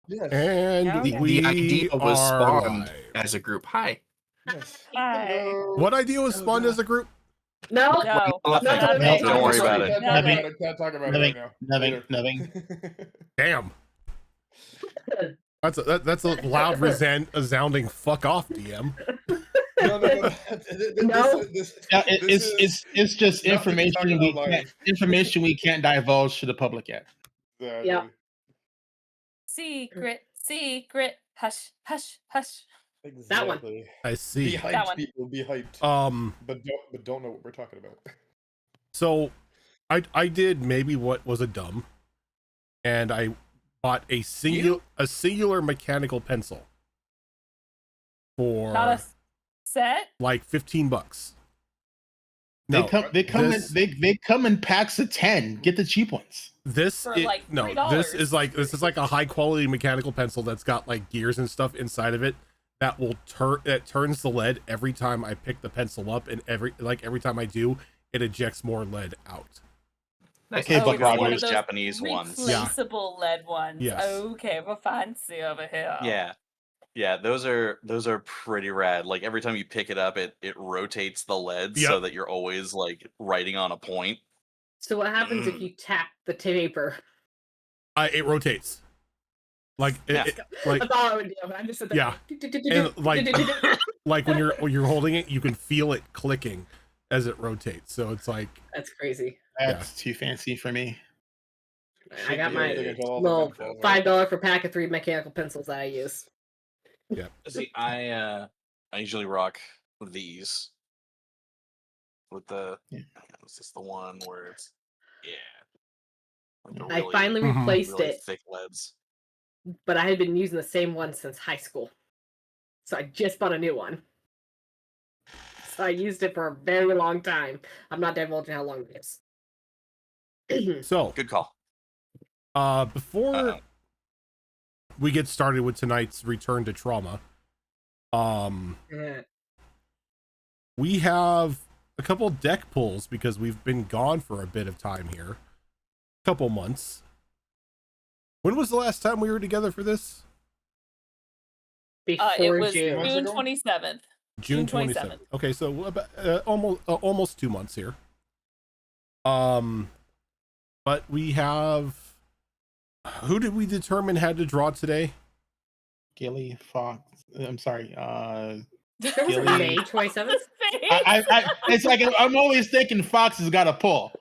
Yes. And Yeah, okay. we The idea was are spawned live. as a group. Hi. Yes. Hi. Hello. What idea was Oh, spawned God. as a group? No. Well, Not Not today. me. Don't worry about it. Can't Not talk me. about it. Can't talk about it right now. Nothing. Damn. That's a loud, resounding fuck off, DM. No. No. It's just not to be information talked we about can't live. divulge to the public yet. Exactly. Yeah. Secret. Hush. Exactly. I see. Be hyped, That one. people. Be hyped. But don't know what we're talking about. So I did maybe what was a dumb, and I bought a singular mechanical pencil for Not a set. like $15. They come in packs of 10. Get the cheap ones. This For, is, like, no, $3. this is like a high quality mechanical pencil that's got like gears and stuff inside of it that will turns the lead every time I pick the pencil up, and every time I do, it ejects more lead out. Okay, Buck but Rogers. one of those Japanese ones. Replaceable lead ones. Yes. Okay, we're fancy over here. Yeah, those are pretty rad. Like every time you pick it up, it rotates the lead so that you're always like writing on a point. So what happens if you tap the paper? It rotates. Like That's all I would do. I'm just yeah, and like when you're holding it, you can feel it clicking as it rotates. So it's like that's crazy. That's too fancy for me. I got my little $5 for pack of 3 mechanical pencils that I use. Yeah. See, I usually rock these with the. Is this the one where it's like I finally replaced really it. Thick leads. But I had been using the same one since high school. So I just bought a new one. So I used it for a very long time. I'm not divulging how long it is. So good call. Before we get started with tonight's return to trauma, we have a couple deck pulls because we've been gone for a bit of time here, couple months. When was the last time we were together for this? Before it was June. June 27th. June 27th. Okay, so about almost 2 months here. But we have. Who did we determine had to draw today? Gilly Fox. I'm sorry. Gilly. May 27th. It's like I'm always thinking Fox has got a pull.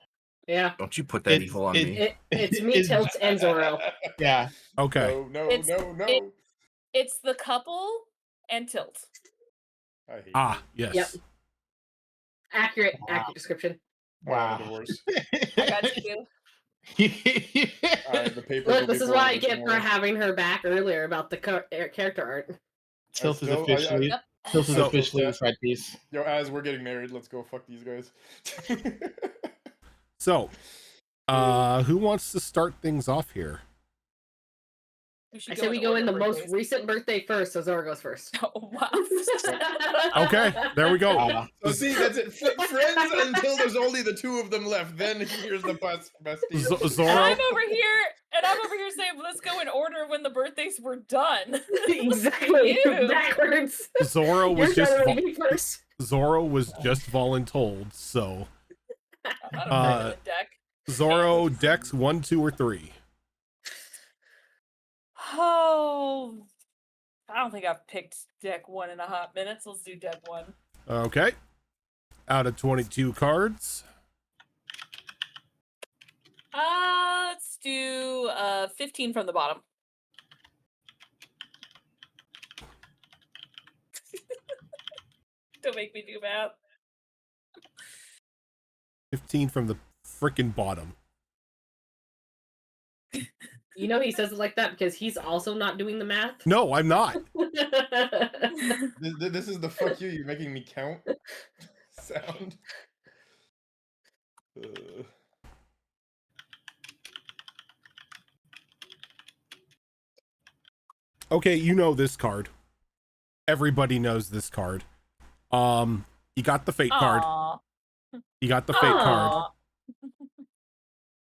Yeah. Don't you put that evil on me? It's me, Tilt, and Zorro. Yeah. Okay. No. It's the couple and Tilt. Yes. Yep. Accurate description. Wow. I got you. The paper. Look, this is what I get for having her back earlier about the character art. Tilt is officially inside piece. Yo, as we're getting married, let's go fuck these guys. So, who wants to start things off here? I said we go in the most recent birthday first, so Zorro goes first. Oh, wow. Okay, there we go. So see, that's it. Friends until there's only the two of them left. Then here's the bestie. Zorro. And I'm over here saying, let's go in order when the birthdays were done. Exactly. Backwards. Zorro was first. Zorro was just voluntold, so deck. Zorro decks 1, 2, or 3. Oh, I don't think I've picked deck 1 in a hot minute. So let's do deck 1. Okay. Out of 22 cards. Let's do 15 from the bottom. Don't make me do math. 15 from the frickin' bottom. You know he says it like that because he's also not doing the math. No, I'm not. This is the fuck you. You're making me count sound. Okay, you know this card. Everybody knows this card. You got the fate card. You got the fate card.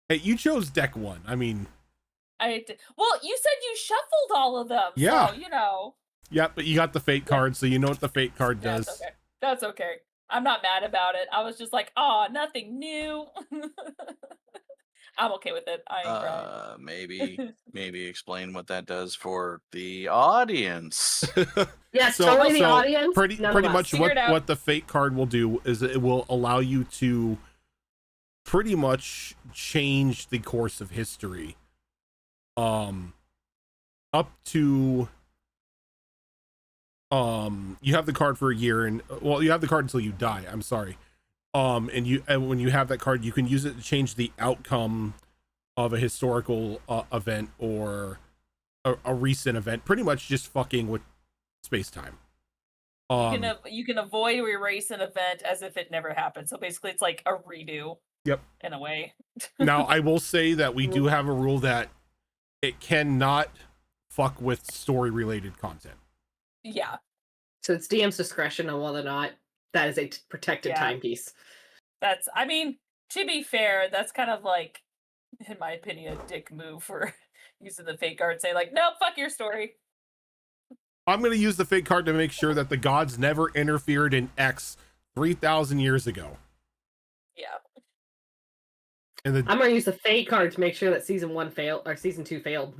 Hey, you chose deck 1. I mean, Well, you said you shuffled all of them. Yeah. So, you know. Yeah, but you got the fate card, so you know what the fate card does. That's okay. That's okay. I'm not mad about it. I was just like, oh, nothing new. I'm okay with it. I ain't crying. Maybe explain what that does for the audience. Yes, totally the audience. Pretty much what the fate card will do is it will allow you to pretty much change the course of history. Up to you have the card for a year, and you have the card until you die. I'm sorry. And when you have that card, you can use it to change the outcome of a historical event or a recent event. Pretty much just fucking with space-time. You can avoid or erase an event as if it never happened. So basically, it's like a redo. Yep. In a way. Now, I will say that we do have a rule that it cannot fuck with story-related content. Yeah. So it's DM's discretion on whether or not that is a protected timepiece. I mean, to be fair, that's kind of like, in my opinion, a dick move for using the fate card. Say like, nope, fuck your story. I'm going to use the fate card to make sure that the gods never interfered in X 3,000 years ago. Yeah. And I'm going to use the fate card to make sure that season 1 failed or season 2 failed.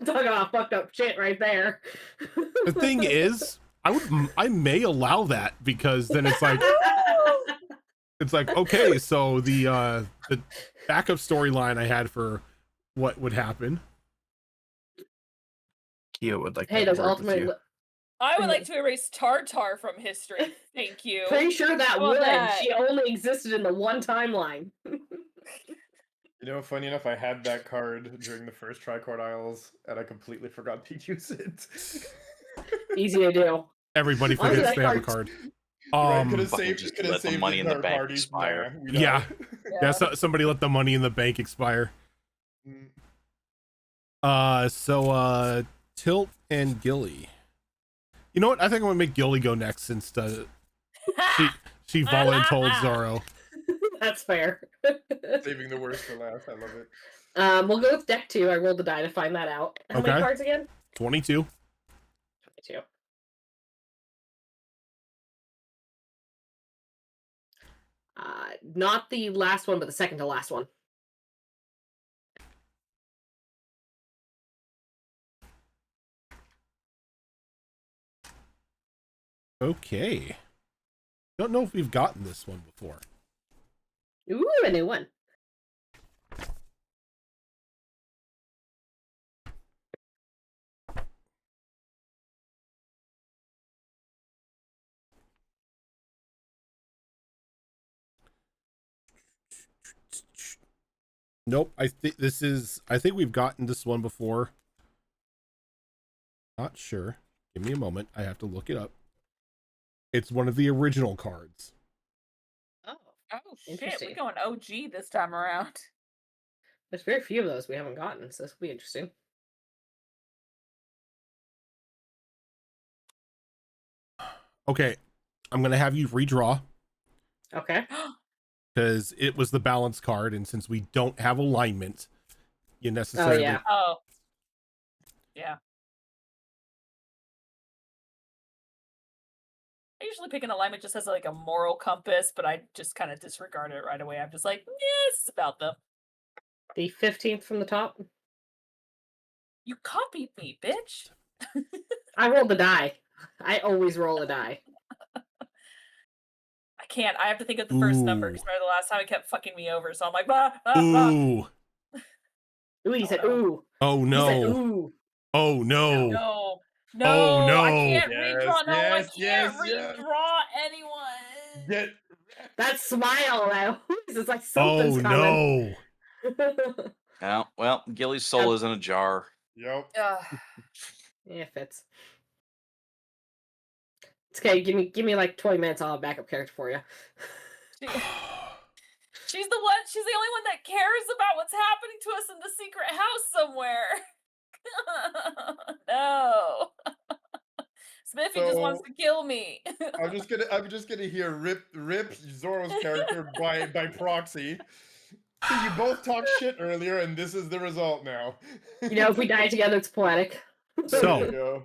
Talk about fucked up shit right there. The thing is, I may allow that because then it's like okay, so the backup storyline I had for what would happen. Kia would like. Hey, there's ultimately. I would like to erase Tartar from history. Thank you. Pretty sure that would. She only existed in the one timeline. You know, funny enough, I had that card during the first Tricord Isles, and I completely forgot to use it. Easy to do. Everybody forgets they have a card. Could have saved the money in the bank expire. Yeah. So somebody let the money in the bank expire. So Tilt and Gilly. You know what? I think I'm gonna make Gilly go next since she voluntold Zoro. That's fair. Saving the worst for last. I love it. We'll go with deck 2. I rolled the die to find that out. How many cards again? 22. 22. Not the last one, but the second to last one. Okay. Don't know if we've gotten this one before. Ooh, a new one. Nope. I think we've gotten this one before. Not sure. Give me a moment. I have to look it up. It's one of the original cards. Oh shit, we're going OG this time around. There's very few of those we haven't gotten, so this will be interesting. Okay, I'm gonna have you redraw. Okay. Because it was the balance card, and since we don't have alignment, you necessarily. Oh yeah. Oh. Yeah. I usually pick an alignment just as like a moral compass, but I just kind of disregard it right away. I'm just like, yeah, it's about them. The 15th from the top. You copied me, bitch. I rolled the die. I always roll a die. I can't. I have to think of the first number because remember the last time it kept fucking me over. So I'm like, bah, bah, bah. Ooh. Ooh, you said ooh. Oh no. Said, ooh. Oh no. No. No. Oh no. I can't redraw. No, I can't redraw anyone. That smile though. It's like something's coming. No. Well, Gilly's soul is in a jar. Yep. Yeah, it fits. It's okay. Give me like 20 minutes. I'll have a backup character for you. She's the one. She's the only one that cares about what's happening to us in the secret house somewhere. No. Smithy just wants to kill me. I'm just gonna hear rip Zoro's character by proxy. See, you both talked shit earlier, and this is the result now. If we die together, it's poetic. There So- you go.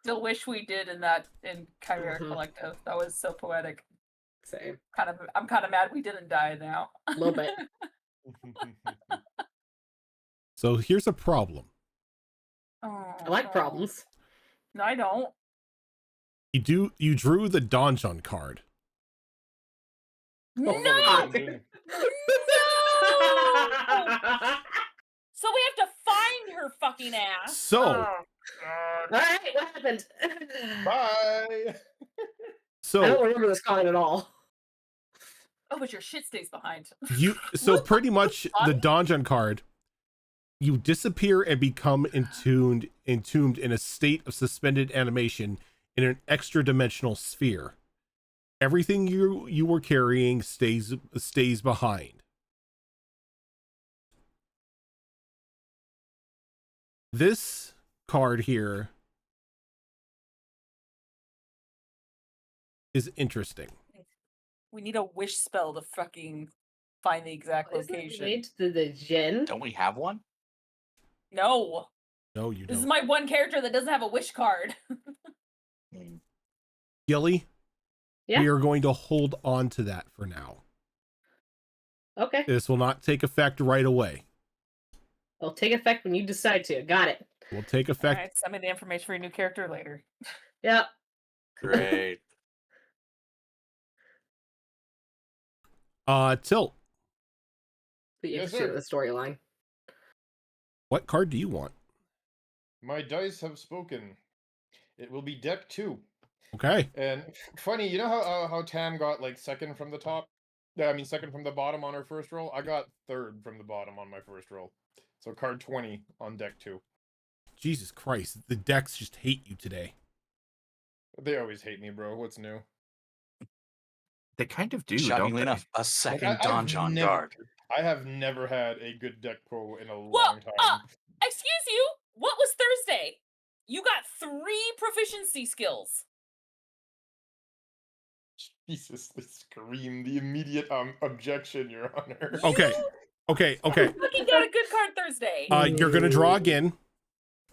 Still wish we did in Chimera Collective. That was so poetic. Same. I'm kind of mad we didn't die now. A little bit. So here's a problem. I like problems. No, I don't. You drew the donjon card. No! God. So we have to find her fucking ass. So All right, what happened? Bye. so I don't remember this card at all. Oh, but your shit stays behind. pretty much the donjon card, you disappear and become entombed in a state of suspended animation in an extra dimensional sphere. Everything you were carrying stays behind. This card here is interesting. We need a wish spell to fucking find the exact Isn't it location. related to the djinn? Don't we have one? No. No, you This is don't. my one character that doesn't have a wish card. Gilly, Yeah. we are going to hold on to that for now. Okay. This will not take effect right away. It'll take effect when you decide to. Got it. Will take effect. Alright, send me the information for your new character later. Yeah. Great. Tilt. But you Yes, have to sir. the storyline. What card do you want? My dice have spoken. It will be deck 2. Okay. And funny, you know how Tam got like second from the top? Yeah, I mean second from the bottom on her first roll? I got third from the bottom on my first roll. So card 20 on deck 2. Jesus Christ, the decks just hate you today. They always hate me, bro. What's new? They kind of do, don't Shockingly they? enough, a Like, second I've donjon never- guard. I have never had a good deck pull in a Well, long time. Excuse you? What was Thursday? You got 3 proficiency skills. Jesus, they scream the immediate objection, Your Honor. Okay. Okay. You fucking got a good card Thursday. You're gonna draw again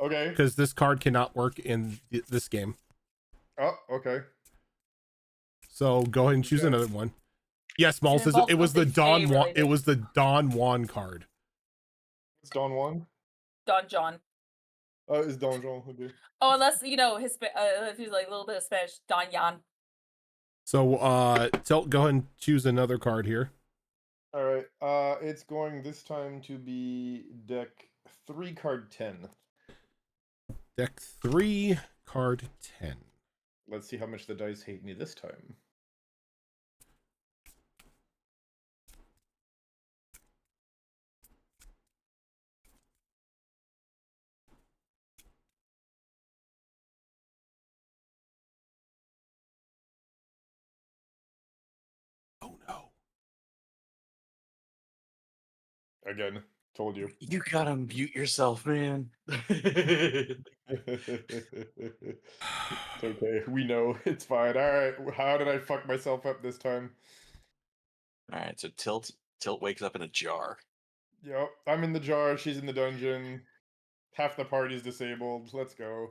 Okay. because this card cannot work in this game. Oh, okay. So go ahead and choose Okay. another one. Yes, Maul says Maul it was the says Don Fey Juan. related. It was the Don Juan card. It's Don Juan. Don John. It's Don Juan. Okay. Oh, unless, if he's like a little bit of Spanish, Don Jan. So Tilt, go ahead and choose another card here. All right. It's going this time to be deck 3, card 10. Deck 3, card 10. Let's see how much the dice hate me this time. Oh no. Again, told you. You gotta mute yourself, man. It's okay. We know. It's fine. All right. How did I fuck myself up this time? All right, so Tilt wakes up in a jar. Yep. I'm in the jar. She's in the dungeon. Half the party's disabled. Let's go.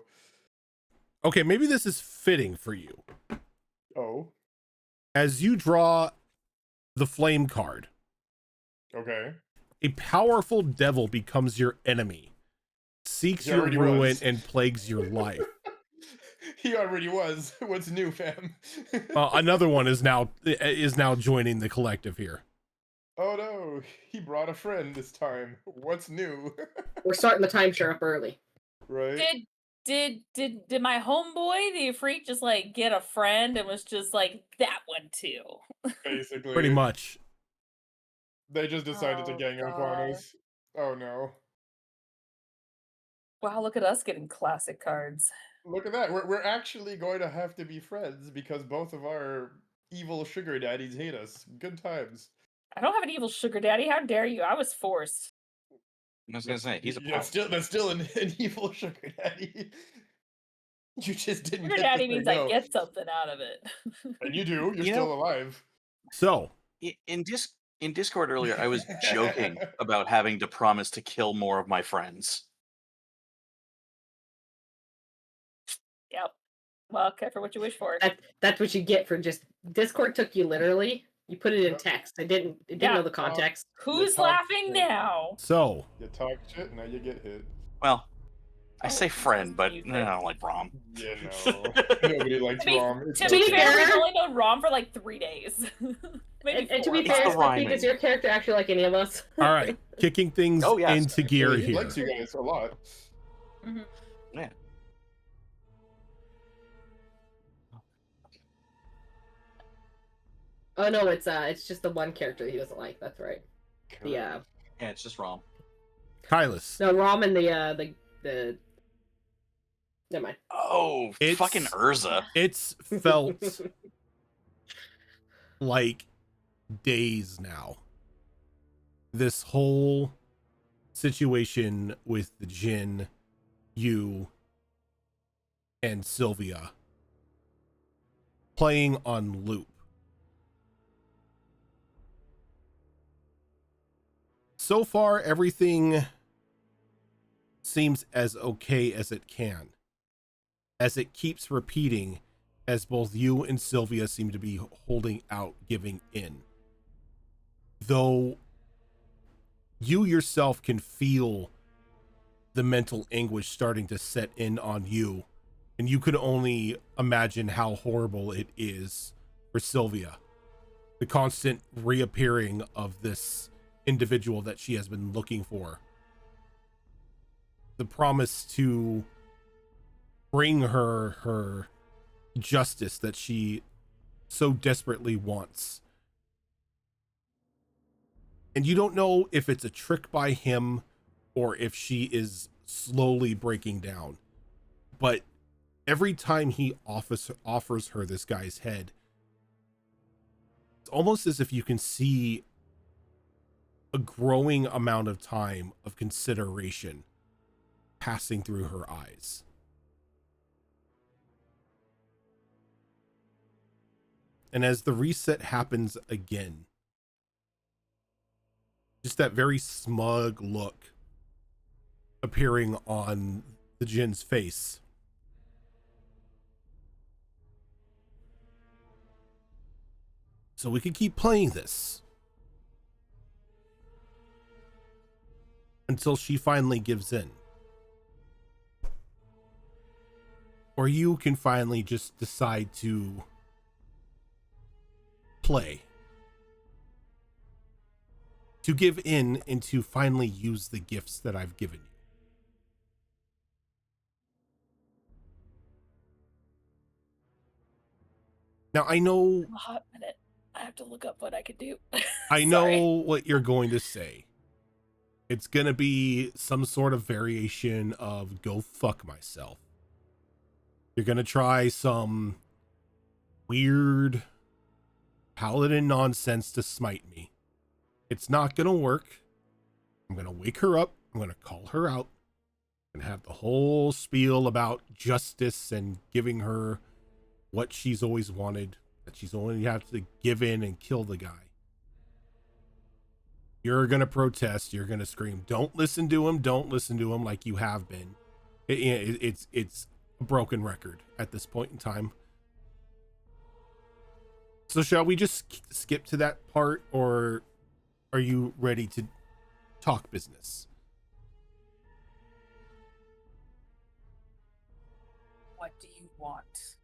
Okay, maybe this is fitting for you. Oh. As you draw the flame card, Okay. a powerful devil becomes your enemy, seeks He your already ruin, was. and plagues your life. He already was. What's new, fam? Another one is now joining the collective here. Oh no, he brought a friend this time. What's new? We're starting the timeshare up early. Right? Did my homeboy, the freak, just like get a friend and was just like that one too? Basically. Pretty much. They just decided to Oh, gang up God. on us. Oh no. Wow, look at us getting classic cards. Look at that. We're actually going to have to be friends because both of our evil sugar daddies hate us. Good times. I don't have an evil sugar daddy. How dare you? I was forced. I was gonna say he's a Yeah, that's still an evil sugar daddy. You just didn't Sugar get daddy to means say I no. get something out of it. And you do. You're You still know- alive. So in In Discord earlier, I was joking about having to promise to kill more of my friends. Yep. Well, careful what you wish for. That's what you get for just Discord took you literally. You put it in text. It didn't know the context. Who's laughing now? So you talk shit, now you get hit. Well, I Oh, say this friend, is but music. I don't like Rom. You know, nobody likes Rom. It's To be okay. fair, we've only known Rom for like 3 days. Maybe And to 4. be It's fair, the Slippy, rhyming. does your character actually like any of us? all right, kicking things Oh, yes. into gear He here. likes you guys a lot. Yeah. Oh no, it's just the one character he doesn't like. That's right. Yeah, it's just Rom. Kylus. No, Rom and the never mind. Oh, It's- fucking Urza. It's felt like days now. This whole situation with the Jinn, you, and Sylvia playing on loop. So far, everything seems as okay as it can, as it keeps repeating, as both you and Sylvia seem to be holding out, giving in. Though you yourself can feel the mental anguish starting to set in on you, and you could only imagine how horrible it is for Sylvia. The constant reappearing of this individual that she has been looking for. The promise to bring her justice that she so desperately wants. And you don't know if it's a trick by him or if she is slowly breaking down. But every time he offers her this guy's head, it's almost as if you can see a growing amount of time of consideration passing through her eyes. And as the reset happens again, just that very smug look appearing on the Jinn's face. So we could keep playing this until she finally gives in. Or you can finally just decide to play. To give in and to finally use the gifts that I've given you. Now, I know... A hot minute. I have to look up what I could do. I know what you're going to say. It's going to be some sort of variation of go fuck myself. You're going to try some weird paladin nonsense to smite me. It's not going to work. I'm going to wake her up. I'm going to call her out and have the whole spiel about justice and giving her what she's always wanted, that she's only have to give in and kill the guy. You're going to protest. You're going to scream, don't listen to him. Don't listen to him like you have been. It's a broken record at this point in time. So shall we just skip to that part, or are you ready to talk business? What do you want?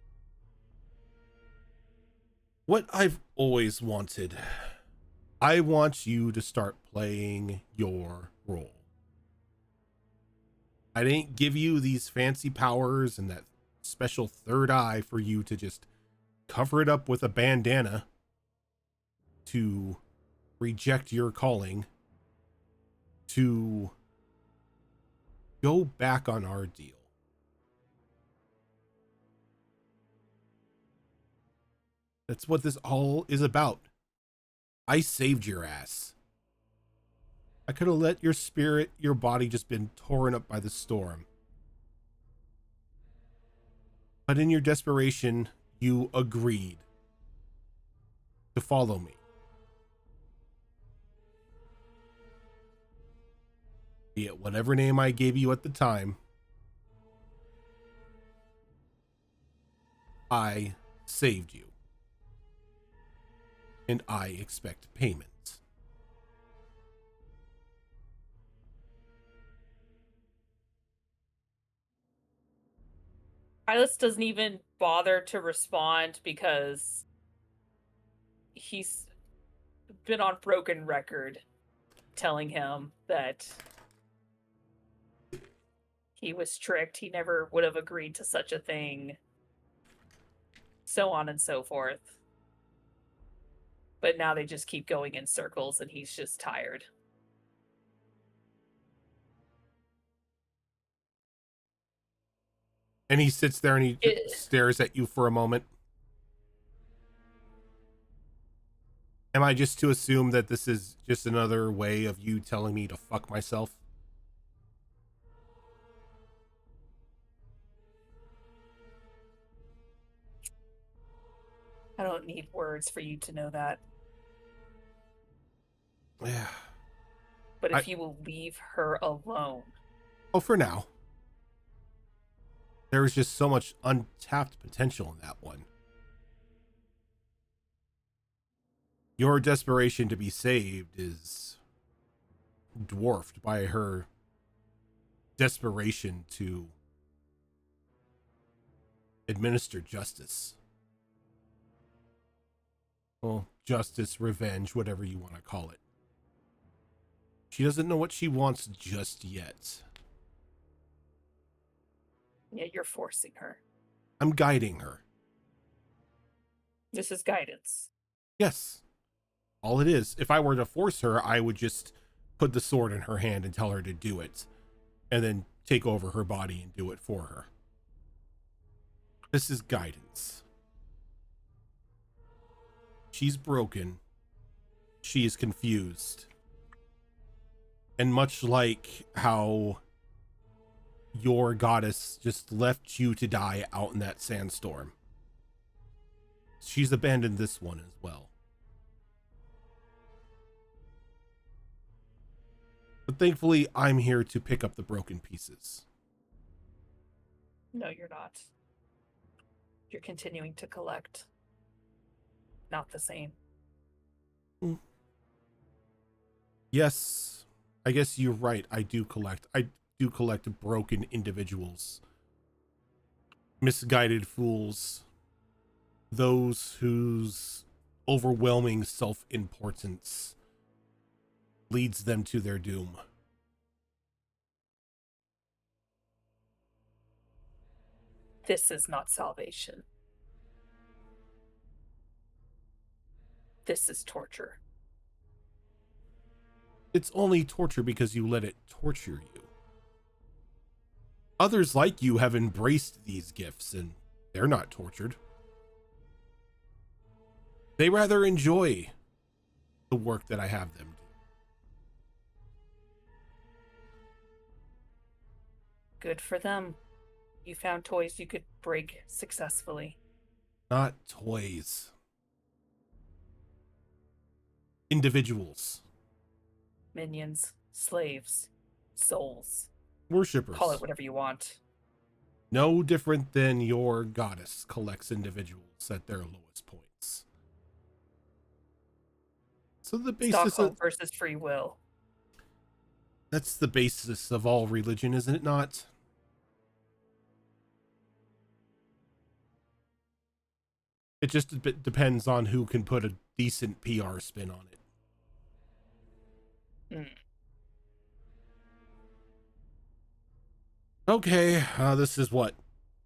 What I've always wanted. I want you to start playing your role. I didn't give you these fancy powers and that special third eye for you to just cover it up with a bandana to reject your calling, to go back on our deal. That's what this all is about. I saved your ass. I could have let your spirit, your body just been torn up by the storm. But in your desperation, you agreed to follow me. Be it whatever name I gave you at the time, I saved you. And I expect payment. Silas doesn't even bother to respond because he's been on broken record telling him that he was tricked. He never would have agreed to such a thing. So on and so forth. But now they just keep going in circles and he's just tired. And he sits there and he stares at you for a moment. Am I just to assume that this is just another way of you telling me to fuck myself? I don't need words for you to know that. Yeah. But if you will leave her alone. Oh, for now. There was just so much untapped potential in that one. Your desperation to be saved is dwarfed by her desperation to administer justice. Well, justice, revenge, whatever you want to call it. She doesn't know what she wants just yet. Yeah, you're forcing her. I'm guiding her. This is guidance. Yes. All it is. If I were to force her, I would just put the sword in her hand and tell her to do it. And then take over her body and do it for her. This is guidance. She's broken. She is confused. And much like how your goddess just left you to die out in that sandstorm, she's abandoned this one as well. But thankfully, I'm here to pick up the broken pieces. No, you're not. You're continuing to collect. Not the same. Yes, I guess you're right. I do collect broken individuals. Misguided fools. Those whose overwhelming self-importance leads them to their doom. This is not salvation. This is torture. It's only torture because you let it torture you. Others like you have embraced these gifts and they're not tortured. They rather enjoy the work that I have them do. Good for them. You found toys you could break successfully. Not toys. Individuals. Minions, slaves, souls. Worshippers. Call it whatever you want. No different than your goddess collects individuals at their lowest points. So the basis Stockholm versus free will. That's the basis of all religion, isn't it not? It just depends on who can put a decent PR spin on it. Okay, this is what?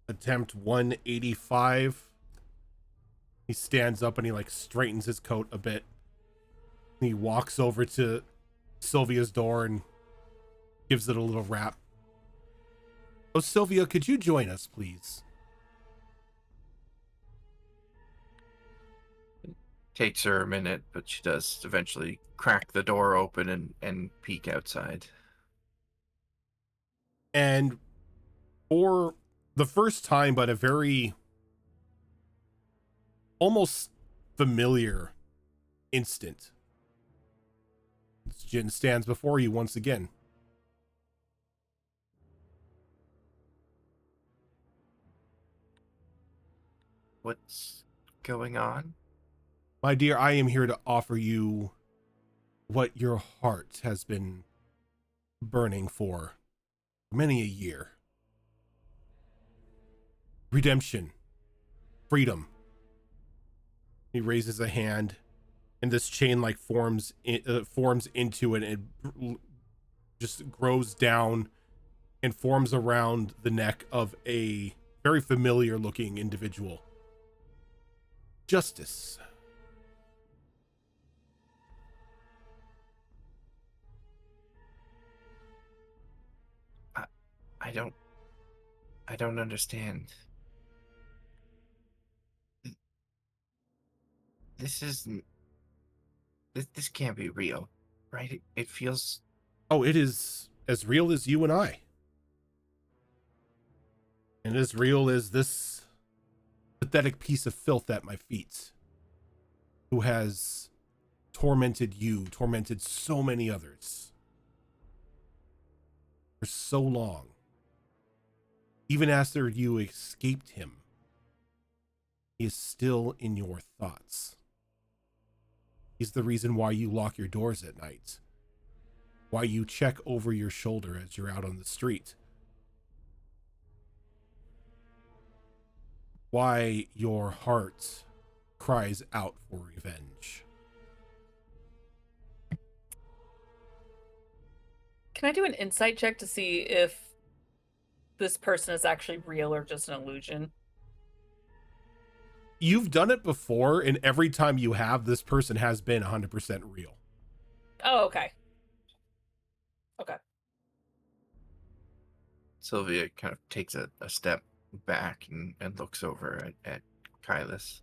Attempt 185. He stands up and he like straightens his coat a bit. He walks over to Sylvia's door and gives it a little rap. Oh, Sylvia, could you join us, please? Takes her a minute, but she does eventually crack the door open and peek outside. And for the first time, but a very almost familiar instant, Jin stands before you once again. What's going on? My dear, I am here to offer you what your heart has been burning for many a year. Redemption. Freedom. He raises a hand, and this chain like forms into it, and it just grows down and forms around the neck of a very familiar looking individual. Justice. I don't understand. This isn't. This can't be real, right? It feels. Oh, it is as real as you and I. And as real as this pathetic piece of filth at my feet, who has tormented you, tormented so many others for so long. Even after you escaped him, he is still in your thoughts. He's the reason why you lock your doors at night, why you check over your shoulder as you're out on the street, why your heart cries out for revenge. Can I do an insight check to see if this person is actually real or just an illusion? You've done it before, and every time you have, this person has been 100% real. Oh, okay. Okay. Sylvia kind of takes a step back and looks over at Kylus.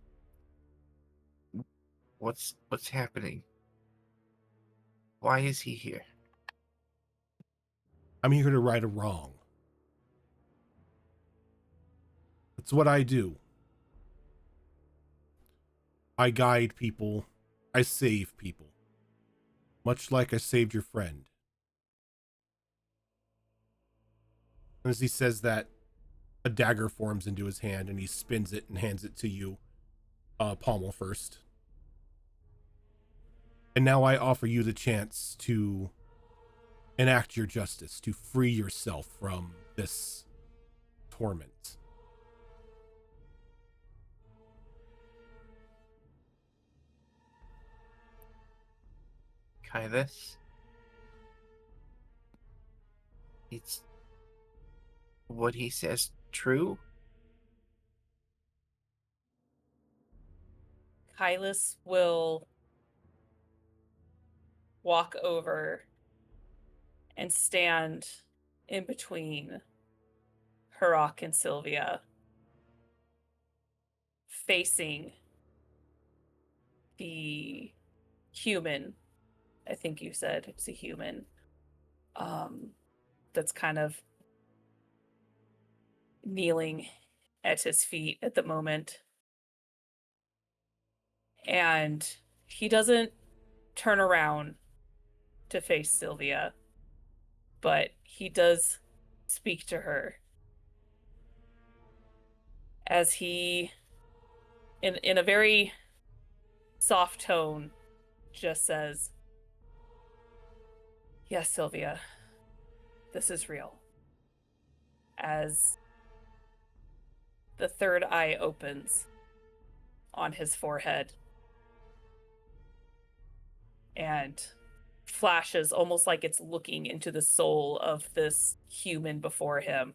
What's happening? Why is he here? I'm here to right a wrong. That's what I do. I guide people. I save people. Much like I saved your friend. And as he says that, a dagger forms into his hand and he spins it and hands it to you, pommel first. And now I offer you the chance to enact your justice, to free yourself from this torment. Kylus? It's what he says true? Kylus will walk over and stand in between Harok and Sylvia, facing the human. I think you said it's a human. That's kind of kneeling at his feet at the moment. And he doesn't turn around to face Sylvia, but he does speak to her as he, in a very soft tone, just says, "Yes, Sylvia, this is real." As the third eye opens on his forehead and flashes almost like it's looking into the soul of this human before him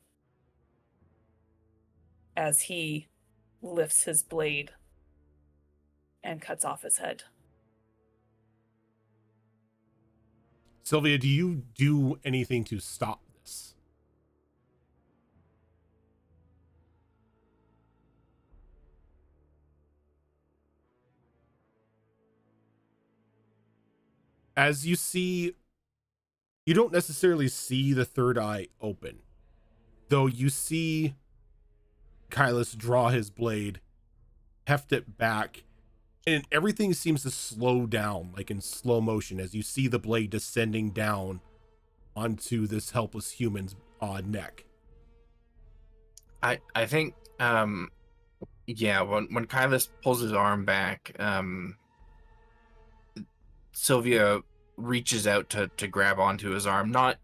as he lifts his blade and cuts off his head. Sylvia, do you do anything to stop this? As you see, you don't necessarily see the third eye open, though you see Kylus draw his blade, heft it back, and everything seems to slow down, like in slow motion, as you see the blade descending down onto this helpless human's neck. I think Yeah, when Kylus pulls his arm back, Sylvia reaches out to grab onto his arm, not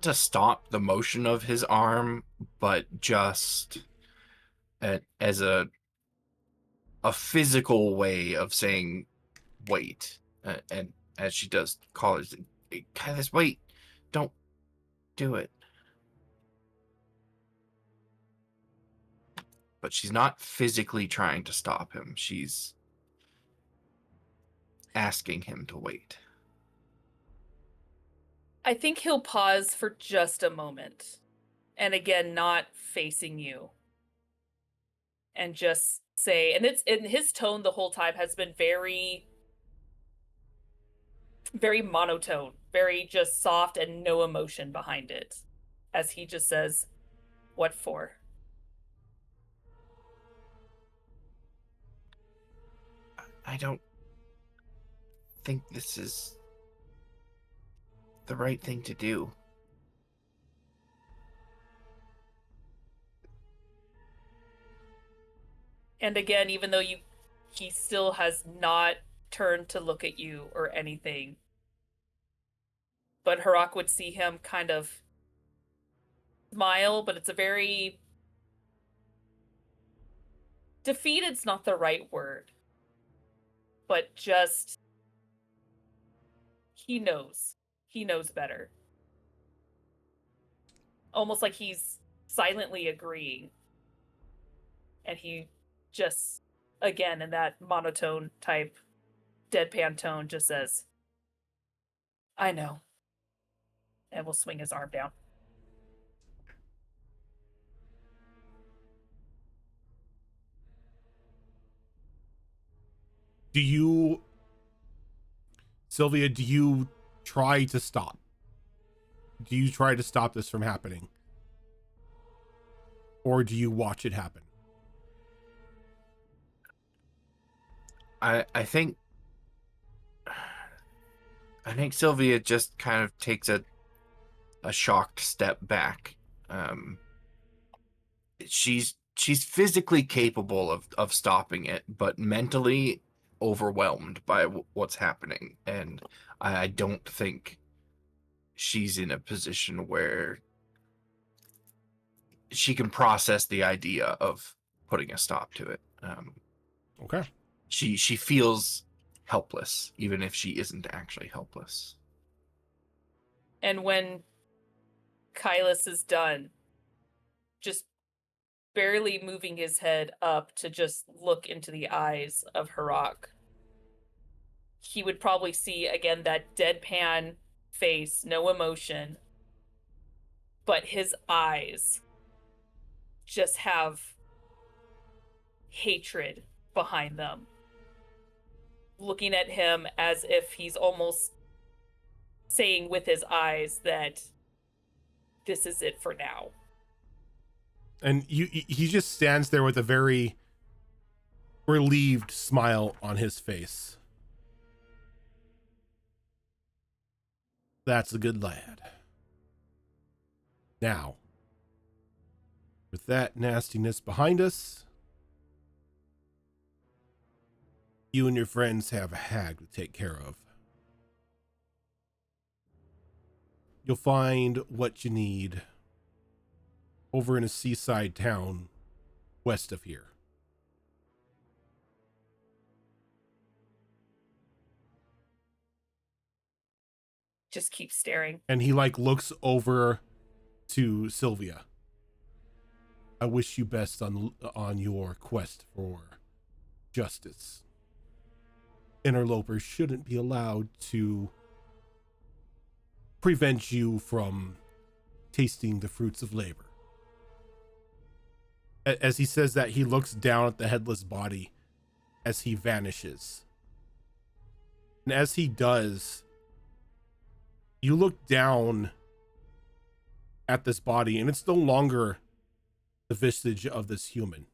to stop the motion of his arm, but just as a physical way of saying wait. And as she does call it, Kylus, wait, don't do it. But she's not physically trying to stop him. She's asking him to wait. I think he'll pause for just a moment. And again, not facing you. And just say, and it's in his tone the whole time has been very, very monotone, very just soft and no emotion behind it. As he just says, what for? I don't think this is the right thing to do. And again, even though he still has not turned to look at you or anything, but Harak would see him kind of smile, but it's a very defeated's not the right word, but just he knows better, almost like he's silently agreeing, and he just, again, in that monotone type deadpan tone, just says, I know, and will swing his arm down. Sylvia, do you try to stop? Do you try to stop this from happening? Or do you watch it happen? I think Sylvia just kind of takes a shocked step back. She's physically capable of stopping it, but mentally overwhelmed by what's happening, and I don't think she's in a position where she can process the idea of putting a stop to it. Okay. She feels helpless, even if she isn't actually helpless. And when Kylus is done, just barely moving his head up to just look into the eyes of Harak, he would probably see again that deadpan face, no emotion, but his eyes just have hatred behind them, looking at him as if he's almost saying with his eyes that this is it for now. And he just stands there with a very relieved smile on his face. That's a good lad. Now, with that nastiness behind us, you and your friends have a hag to take care of. You'll find what you need over in a seaside town west of here. Just keep staring. And he looks over to Sylvia. I wish you best on your quest for justice. Interlopers shouldn't be allowed to prevent you from tasting the fruits of labor. As he says that, he looks down at the headless body as he vanishes. And as he does, you look down at this body, and it's no longer the vestige of this human.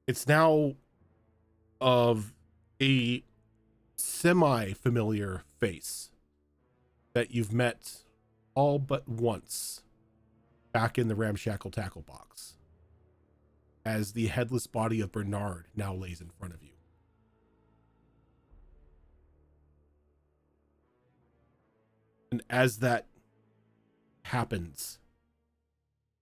It's now of a semi-familiar face that you've met all but once back in the ramshackle tackle box. as the headless body of Bernard now lays in front of you. And as that happens,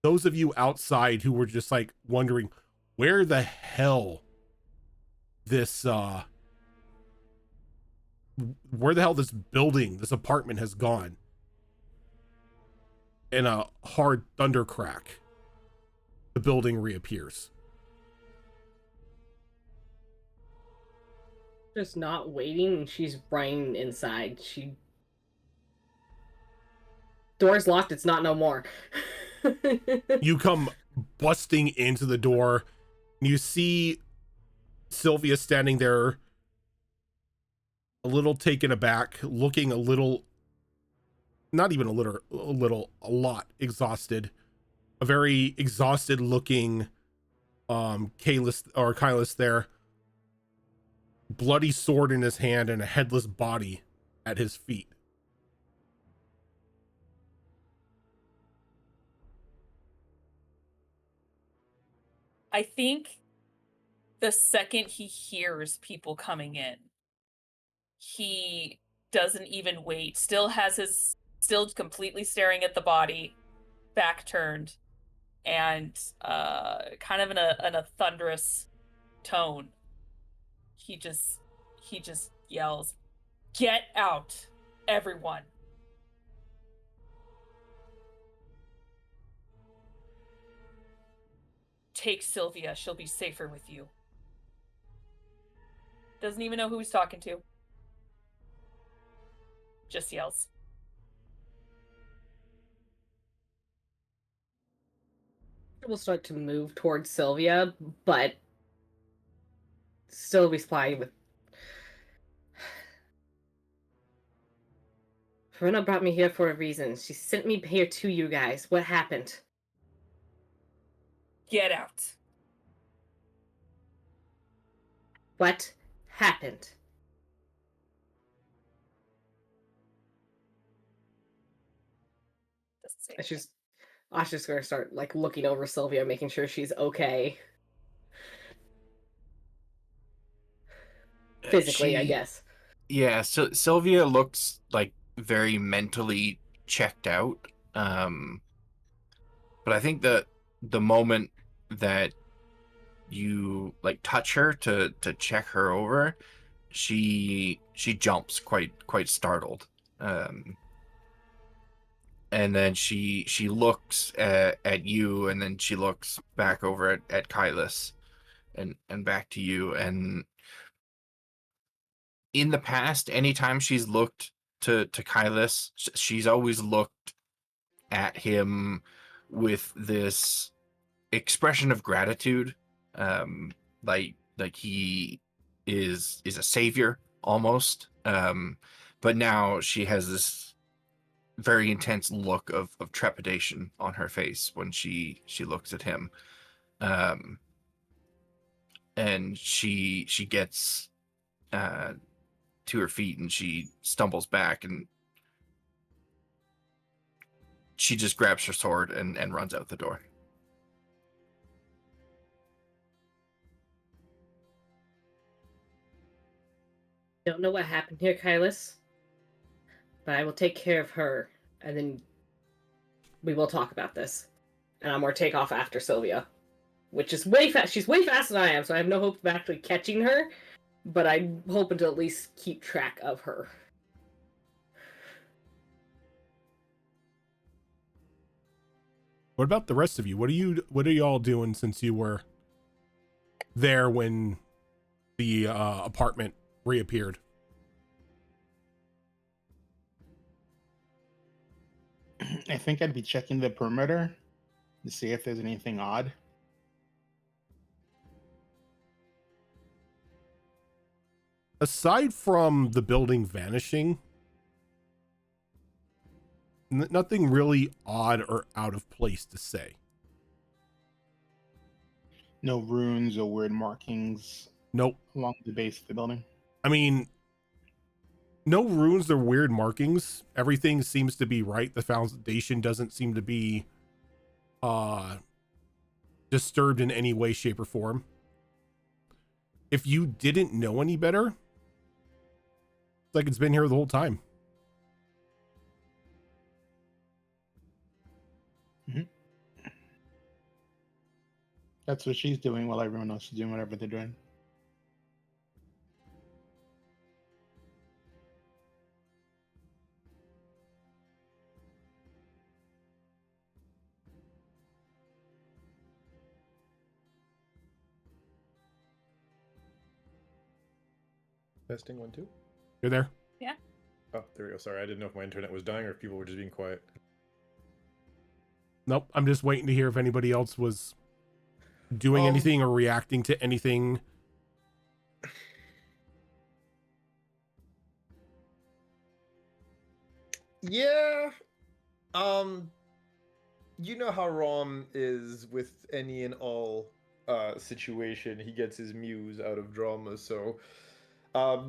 those of you outside who were just like wondering where the hell this building, this apartment has gone, in a hard thunder crack, the building reappears. Just not waiting. She's running inside. Door's locked. It's not no more. You come busting into the door. And you see Sylvia standing there, a little taken aback, looking a little, not even a lot exhausted. A very exhausted looking Kylus there. Bloody sword in his hand and a headless body at his feet. I think the second he hears people coming in, he doesn't even wait. Still completely staring at the body, back turned, and kind of in a thunderous tone. He just yells, "Get out, everyone!" Take Sylvia. She'll be safer with you. Doesn't even know who he's talking to. Just yells. We'll start to move towards Sylvia, but still be spying with. Verona brought me here for a reason. She sent me here to you guys. What happened? Get out. What happened? Asha's gonna start like looking over Sylvia, making sure she's okay. Physically, I guess. Yeah, so Sylvia looks like very mentally checked out. But I think that the moment that you like touch her to check her over, she jumps quite startled. And then she looks at you, and then she looks back over at Kylus and back to you. And in the past, anytime she's looked to Kylus, she's always looked at him with this expression of gratitude, like he is a savior almost. But now she has this very intense look of trepidation on her face when she looks at him. And she gets to her feet, and she stumbles back, and she just grabs her sword and runs out the door. Don't know what happened here, Kylus, but I will take care of her, and then we will talk about this. And I'm going to take off after Sylvia, which is way fast. She's way faster than I am, so I have no hope of actually catching her, but I'm hoping to at least keep track of her. What about the rest of you? What are y'all doing since you were there when the apartment reappeared? I think I'd be checking the perimeter to see if there's anything odd. Aside from the building vanishing, nothing really odd or out of place to say. No runes or weird markings. Nope. Along the base of the building. I mean, no runes or weird markings. Everything seems to be right. The foundation doesn't seem to be disturbed in any way, shape, or form. If you didn't know any better, it's like it's been here the whole time. That's what she's doing while everyone else is doing whatever they're doing. Testing 1 2. You're there. Oh, there we go. Sorry, I didn't know if my internet was dying or if people were just being quiet. Nope. I'm just waiting to hear if anybody else was doing anything or reacting to anything. Yeah. You know how Rom is with any and all situation. He gets his muse out of drama, so I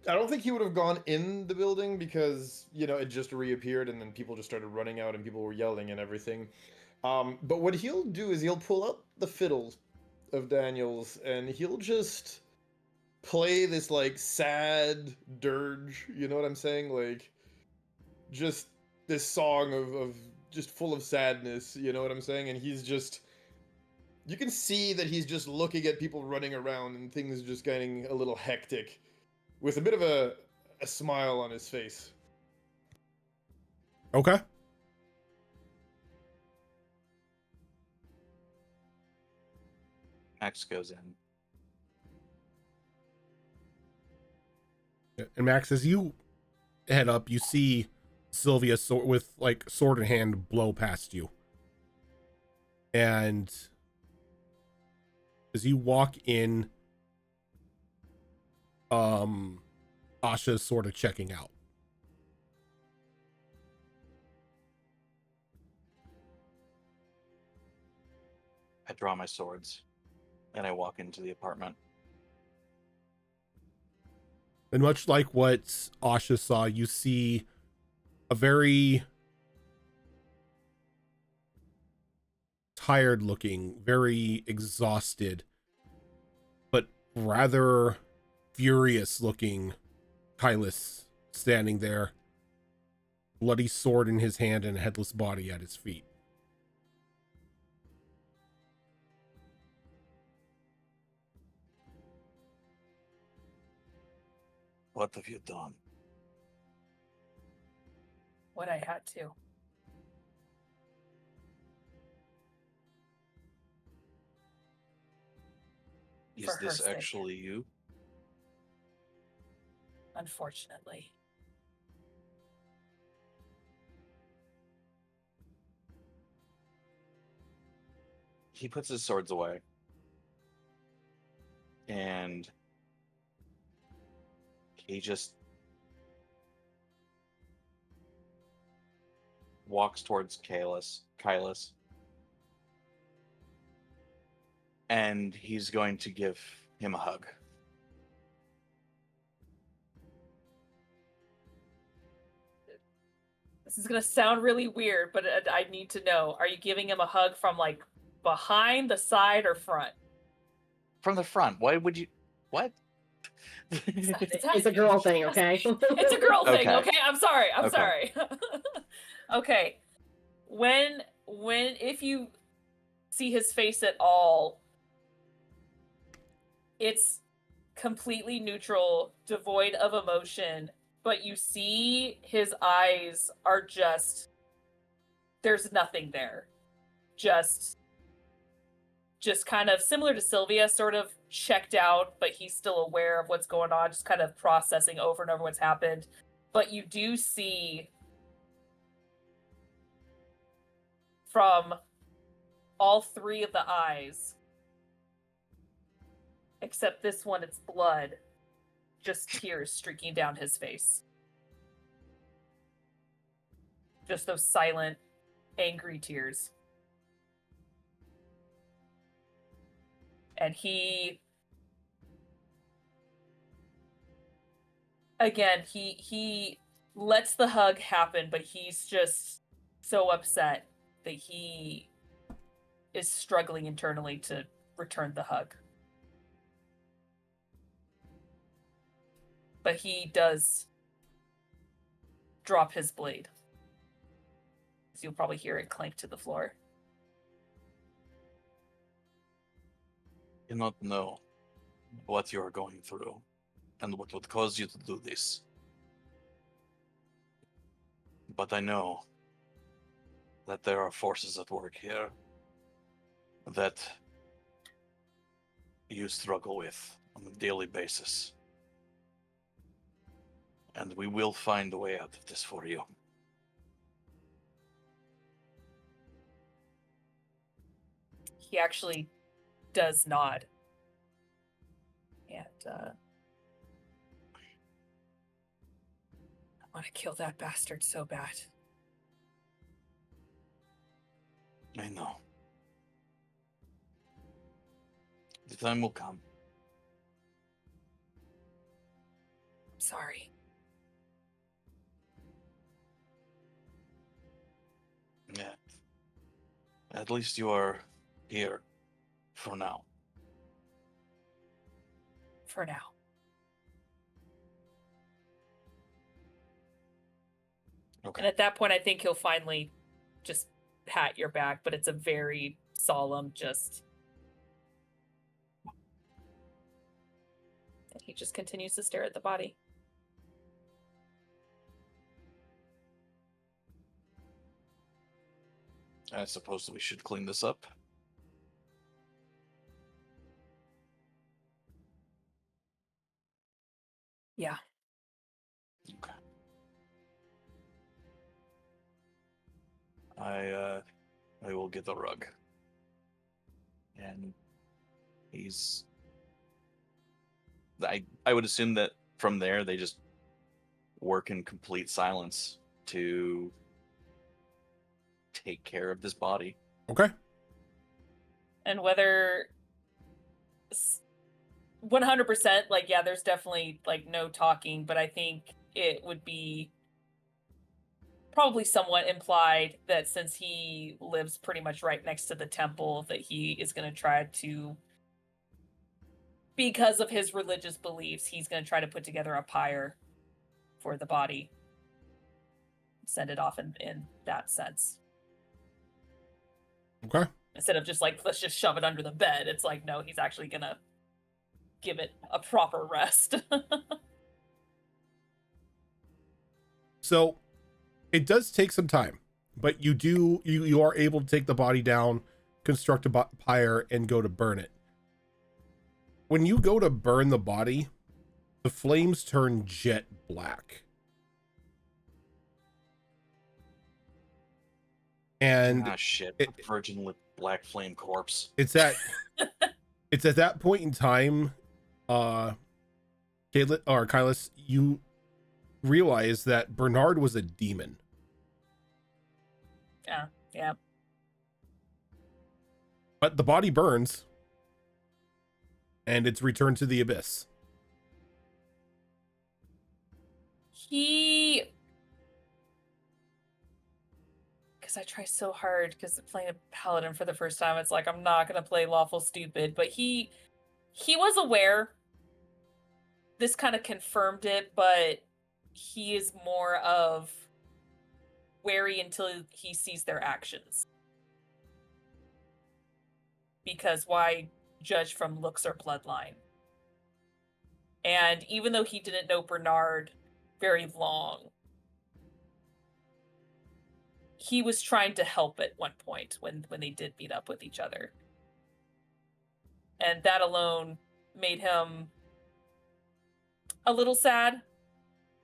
don't think he would have gone in the building because, you know, it just reappeared and then people just started running out and people were yelling and everything. But what he'll do is he'll pull out the fiddles of Daniel's and he'll just play this like sad dirge, you know what I'm saying? Like just this song of just full of sadness, you know what I'm saying? And he's just, you can see that he's just looking at people running around and things just getting a little hectic with a bit of a smile on his face. Okay. Max goes in. And Max, as you head up, you see Sylvia with like sword in hand blow past you. And as you walk in, Asha's sort of checking out. I draw my swords and I walk into the apartment. And much like what Asha saw, you see a very tired looking, very exhausted, but rather furious looking Kylus standing there, bloody sword in his hand and a headless body at his feet. What have you done? What I had to. Is For her this sake. actually you? Unfortunately. He puts his swords away. And he just walks towards Kylus. And he's going to give him a hug. This is going to sound really weird, but I need to know. Are you giving him a hug from like behind, the side, or front? From the front. Why would you... What? It's a girl thing, okay? It's a girl thing, Okay. okay? I'm sorry. Okay. Sorry. Okay. If you see his face at all, it's completely neutral, devoid of emotion, but you see his eyes are just, there's nothing there. Just kind of similar to Sylvia, sort of checked out, but he's still aware of what's going on, just kind of processing over and over what's happened. But you do see from all three of the eyes, except this one, it's blood, just tears streaking down his face. Just those silent, angry tears. And he lets the hug happen, but he's just so upset that he is struggling internally to return the hug. But he does drop his blade. So you'll probably hear it clank to the floor. You do not know what you are going through and what would cause you to do this. But I know that there are forces at work here that you struggle with on a daily basis. And we will find a way out of this for you. He actually does nod. And I want to kill that bastard so bad. I know. The time will come. I'm sorry. Yeah. At least you are here for now. For now. Okay. And at that point, I think he'll finally just pat your back, but it's a very solemn just... And he just continues to stare at the body. I suppose we should clean this up. Yeah. Okay. I will get the rug. And he's... I would assume that from there they just work in complete silence to take care of this body. Okay. And whether 100%, like, yeah, there's definitely, like, no talking, but I think it would be probably somewhat implied that since he lives pretty much right next to the temple, that he is going to try to, because of his religious beliefs, he's going to try to put together a pyre for the body. Send it off in that sense. Okay. Instead of just like, let's just shove it under the bed. It's like, no, he's actually going to give it a proper rest. So it does take some time, but you are able to take the body down, construct a pyre, and go to burn it. When you go to burn the body, the flames turn jet black. And shit, virgin with black flame corpse. It's at that point in time, Kailis, you realize that Bernard was a demon. Yeah. But the body burns, and it's returned to the abyss. Because I try so hard, because playing a paladin for the first time, it's like, I'm not going to play lawful stupid, but he was aware. This kind of confirmed it, but he is more of wary until he sees their actions. Because why judge from looks or bloodline? And even though he didn't know Bernard very long, he was trying to help at one point when they did meet up with each other. And that alone made him a little sad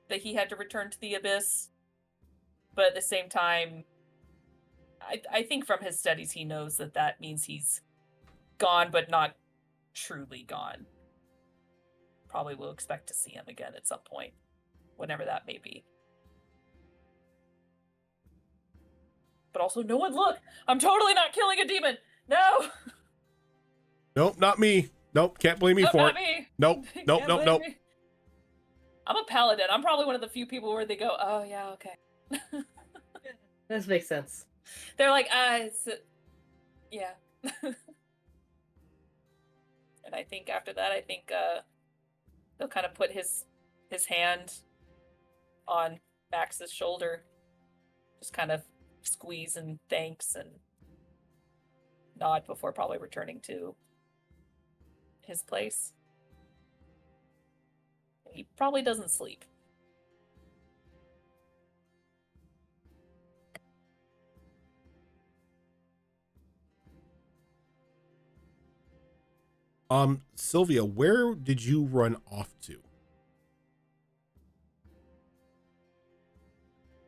that he had to return to the abyss. But at the same time, I think from his studies, he knows that means he's gone, but not truly gone. Probably will expect to see him again at some point, whenever that may be. But also, no one look! I'm totally not killing a demon! No! Nope, not me. Nope, can't blame me Nope, for not it. me. Nope, nope, Can't nope, blame nope. me. I'm a paladin. I'm probably one of the few people where they go, oh, yeah, okay. This makes sense. They're like, yeah. And I think after that, he'll kind of put his hand on Max's shoulder, just kind of squeeze and thanks and nod before probably returning to his place. He probably doesn't sleep. Sylvia, where did you run off to?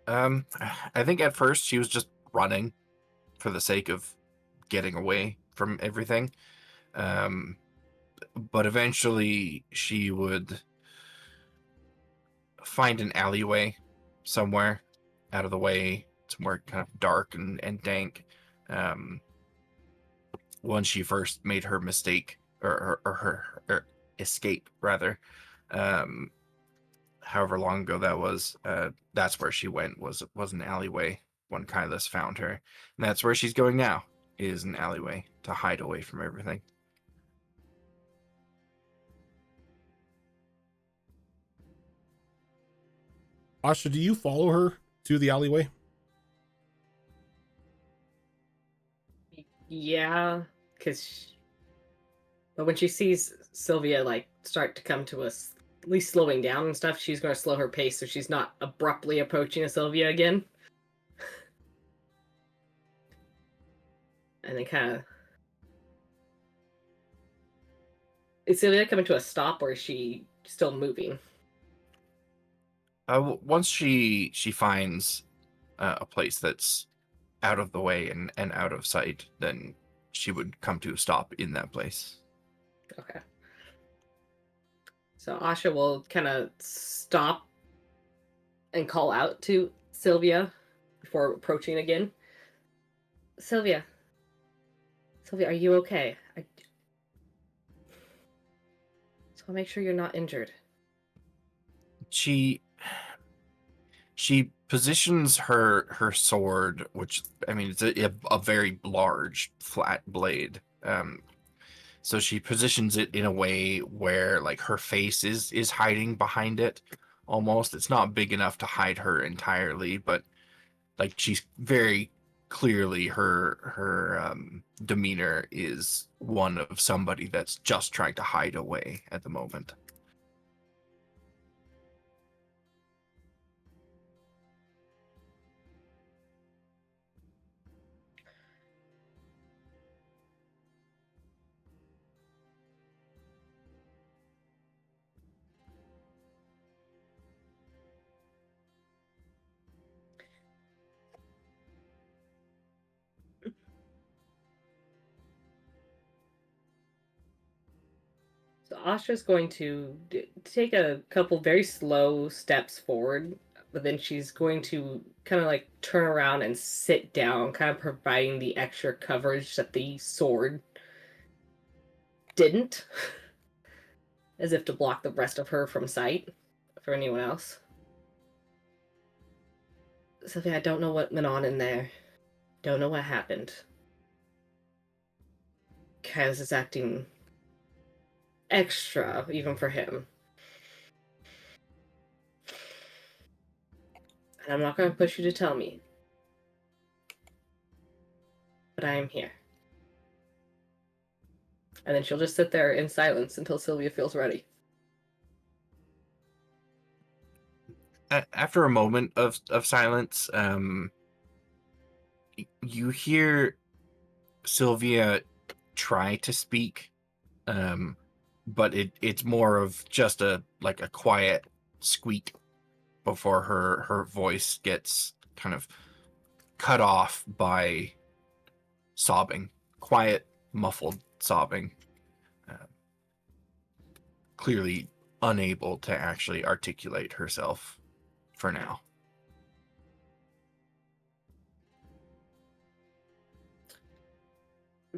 I think at first she was just running for the sake of getting away from everything. But eventually she would find an alleyway somewhere out of the way, somewhere kind of dark and dank. Once she first made her mistake, or her escape, rather, however long ago that was, that's where she went, was an alleyway when Kylus found her. And that's where she's going now, is an alleyway to hide away from everything. Asha, do you follow her to the alleyway? Yeah, but when she sees Sylvia like start to come to us, at least slowing down and stuff, she's going to slow her pace so she's not abruptly approaching Sylvia again. And then kind of... Is Sylvia coming to a stop, or is she still moving? Once she finds a place that's out of the way and out of sight, then she would come to a stop in that place. Okay. So Asha will kind of stop and call out to Sylvia before approaching again. Sylvia, are you okay? I just want to make sure you're not injured. She positions her sword, which, I mean, it's a very large flat blade. So she positions it in a way where like her face is hiding behind it. Almost, it's not big enough to hide her entirely, but like she's very clearly, her demeanor is one of somebody that's just trying to hide away at the moment. So Asha's going to take a couple very slow steps forward, but then she's going to kind of like turn around and sit down, kind of providing the extra coverage that the sword didn't, as if to block the rest of her from sight for anyone else. Sophia, I don't know what went on in there. Don't know what happened. Kaz is acting extra, even for him. And I'm not going to push you to tell me. But I am here. And then she'll just sit there in silence until Sylvia feels ready. After a moment of silence, you hear Sylvia try to speak, but it's more of just a quiet squeak before her voice gets kind of cut off by sobbing, quiet, muffled sobbing, clearly unable to actually articulate herself for now.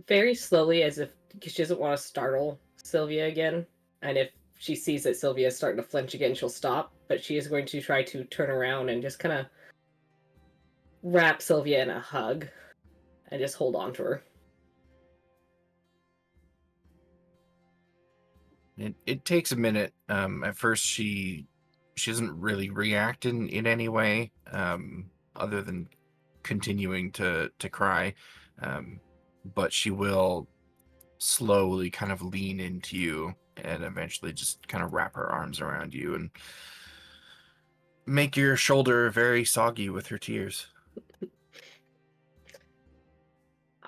Very slowly, as if because she doesn't want to startle Sylvia again, and if she sees that Sylvia is starting to flinch again, she'll stop, but she is going to try to turn around and just kind of wrap Sylvia in a hug and just hold on to her. It takes a minute. At first, she doesn't really react in any way, other than continuing to cry. But she will slowly kind of lean into you and eventually just kind of wrap her arms around you and make your shoulder very soggy with her tears.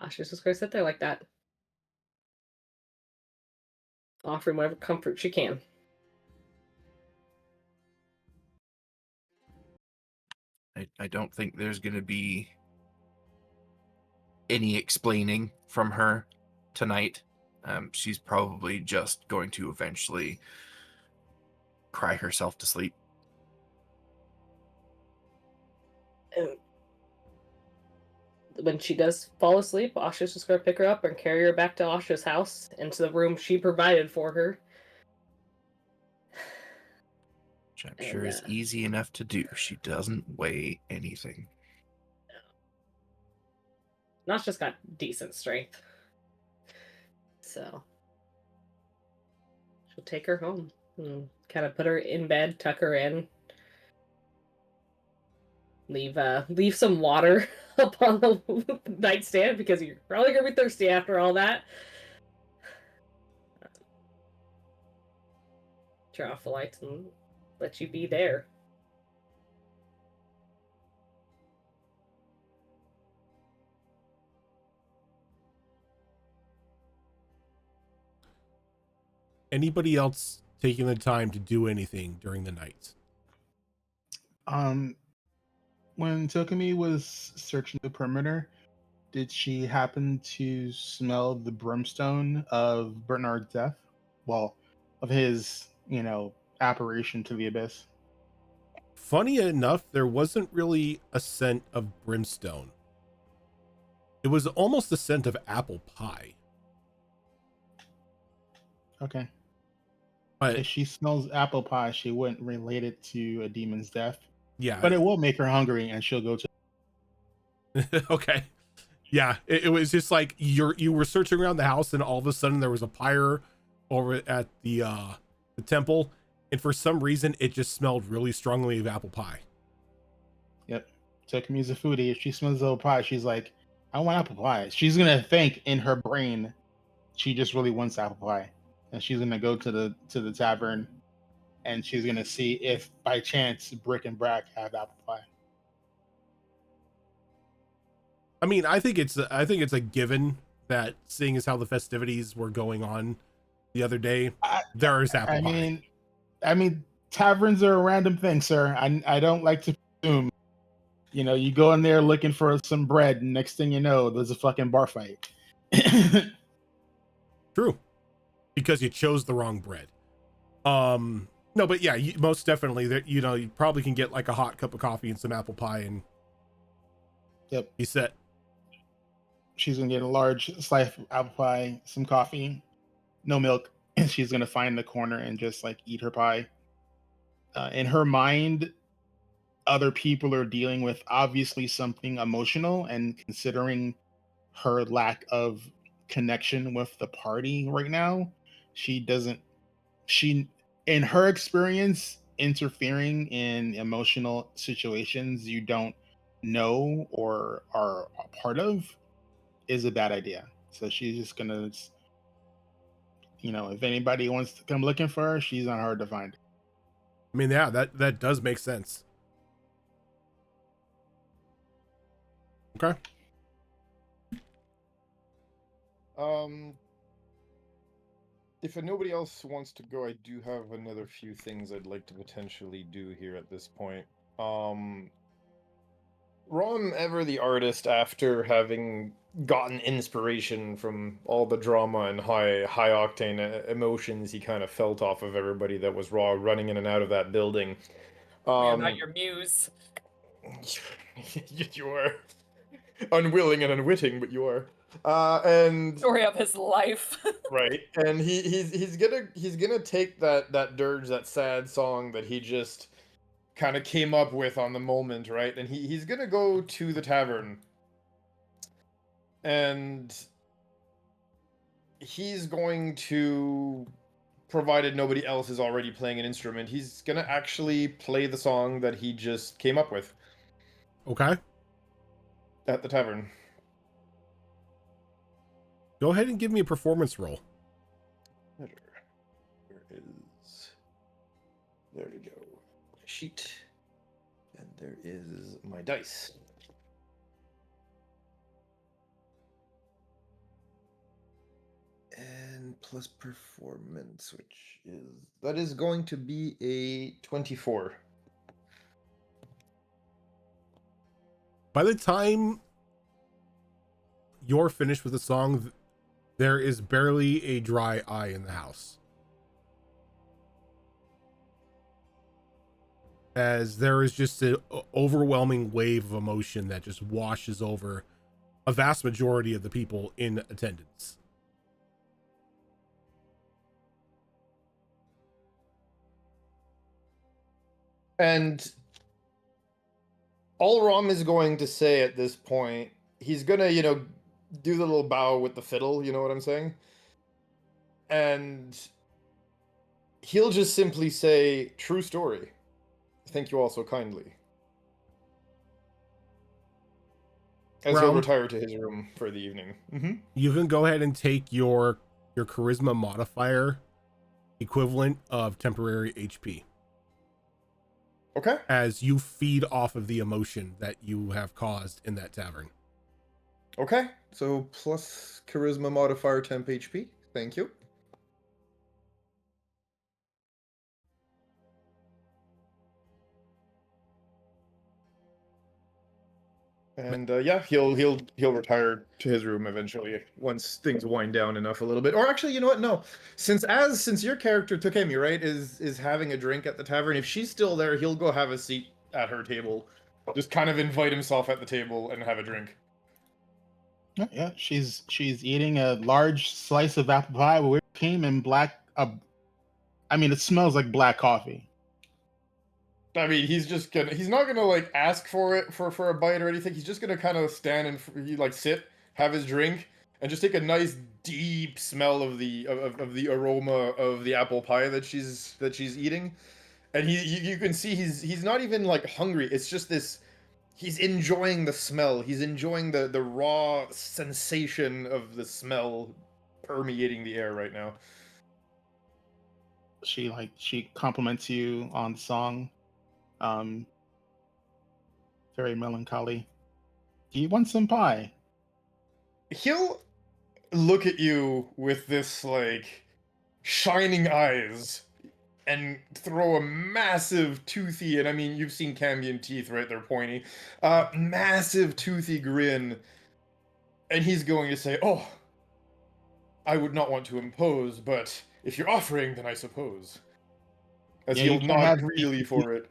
Asha's just gonna sit there like that, offering whatever comfort she can. I don't think there's going to be any explaining from her tonight. She's probably just going to eventually cry herself to sleep. When she does fall asleep, Asha's just gonna pick her up and carry her back to Asha's house, into the room she provided for her. Which I'm sure is easy enough to do. She doesn't weigh anything. Nasha's got decent strength. So she'll take her home and kind of put her in bed, tuck her in, leave some water up on the nightstand because you're probably gonna be thirsty after all that. Turn off the lights and let you be there. Anybody else taking the time to do anything during the night? When Tokumi was searching the perimeter, did she happen to smell the brimstone of Bernard's death? Well, of his, apparition to the abyss. Funny enough, there wasn't really a scent of brimstone. It was almost a scent of apple pie. Okay. But if she smells apple pie, she wouldn't relate it to a demon's death. Yeah. But it will make her hungry, and she'll go to. Okay. Yeah, it was just like you were searching around the house, and all of a sudden there was a pyre over at the temple, and for some reason it just smelled really strongly of apple pie. Yep. Tokumi's a foodie. If she smells apple pie, she's like, I want apple pie. She's gonna think in her brain she just really wants apple pie. And she's gonna go to the tavern, and she's gonna see if by chance Brick and Brack have apple pie. I mean, I think it's a given that, seeing as how the festivities were going on the other day, there is apple pie. I mean, taverns are a random thing, sir. I don't like to assume. You go in there looking for some bread, and next thing you know, there's a fucking bar fight. True, because you chose the wrong bread. No, but yeah, most definitely that you probably can get like a hot cup of coffee and some apple pie, and yep, you set. She's gonna get a large slice of apple pie, some coffee, no milk, and she's gonna find the corner and just like eat her pie. In her mind, other people are dealing with obviously something emotional, and considering her lack of connection with the party right now, she in her experience, interfering in emotional situations you don't know or are a part of is a bad idea. So she's just gonna, if anybody wants to come looking for her, she's not hard to find. I mean, yeah, that does make sense. Okay. If nobody else wants to go, I do have another few things I'd like to potentially do here at this point. Rom, ever the artist, after having gotten inspiration from all the drama and high octane emotions he kind of felt off of everybody that was running in and out of that building. I'm not your muse. You are unwilling and unwitting, but you are. And story of his life. Right, and he's gonna take that dirge, that sad song that he just kind of came up with on the moment, right? And he's gonna go to the tavern, and he's going to provided nobody else is already playing an instrument, he's gonna actually play the song that he just came up with Okay. at the tavern. Go ahead and give me a performance roll. Where is... There we go. My sheet. And there is my dice. And plus performance, which is... That is going to be a 24. By the time you're finished with the song, there is barely a dry eye in the house, as there is just an overwhelming wave of emotion that just washes over a vast majority of the people in attendance. And all Rom is going to say at this point, he's gonna, do the little bow with the fiddle, you know what I'm saying? And he'll just simply say, "True story. Thank you all so kindly." As he'll Rom, retire to his room for the evening. you can go ahead and take your charisma modifier equivalent of temporary HP, Okay. as you feed off of the emotion that you have caused in that tavern. Okay. So plus charisma modifier temp HP. Thank you. And yeah, he'll retire to his room eventually once things wind down enough a little bit. Or actually, you know what? No, since your character Takemi, right, is having a drink at the tavern, if she's still there, he'll go have a seat at her table, just kind of invite himself at the table and have a drink. Yeah, she's eating a large slice of apple pie with whipped cream and black. I mean, it smells like black coffee. I mean, he's not gonna like ask for it for a bite or anything. He's just gonna kind of stand and sit, have his drink, and just take a nice deep smell of the aroma of the apple pie that she's eating. And you can see he's not even like hungry. It's just this. He's enjoying the smell. He's enjoying the raw sensation of the smell permeating the air right now. She compliments you on the song. Very melancholy. Do you want some pie? He'll look at you with this like shining eyes and throw a massive toothy, and I mean, you've seen Cambion teeth, right? They're pointy. Massive toothy grin. And he's going to say, "Oh, I would not want to impose, but if you're offering, then I suppose." As Yeah, he'll you can't nod have greedily for it.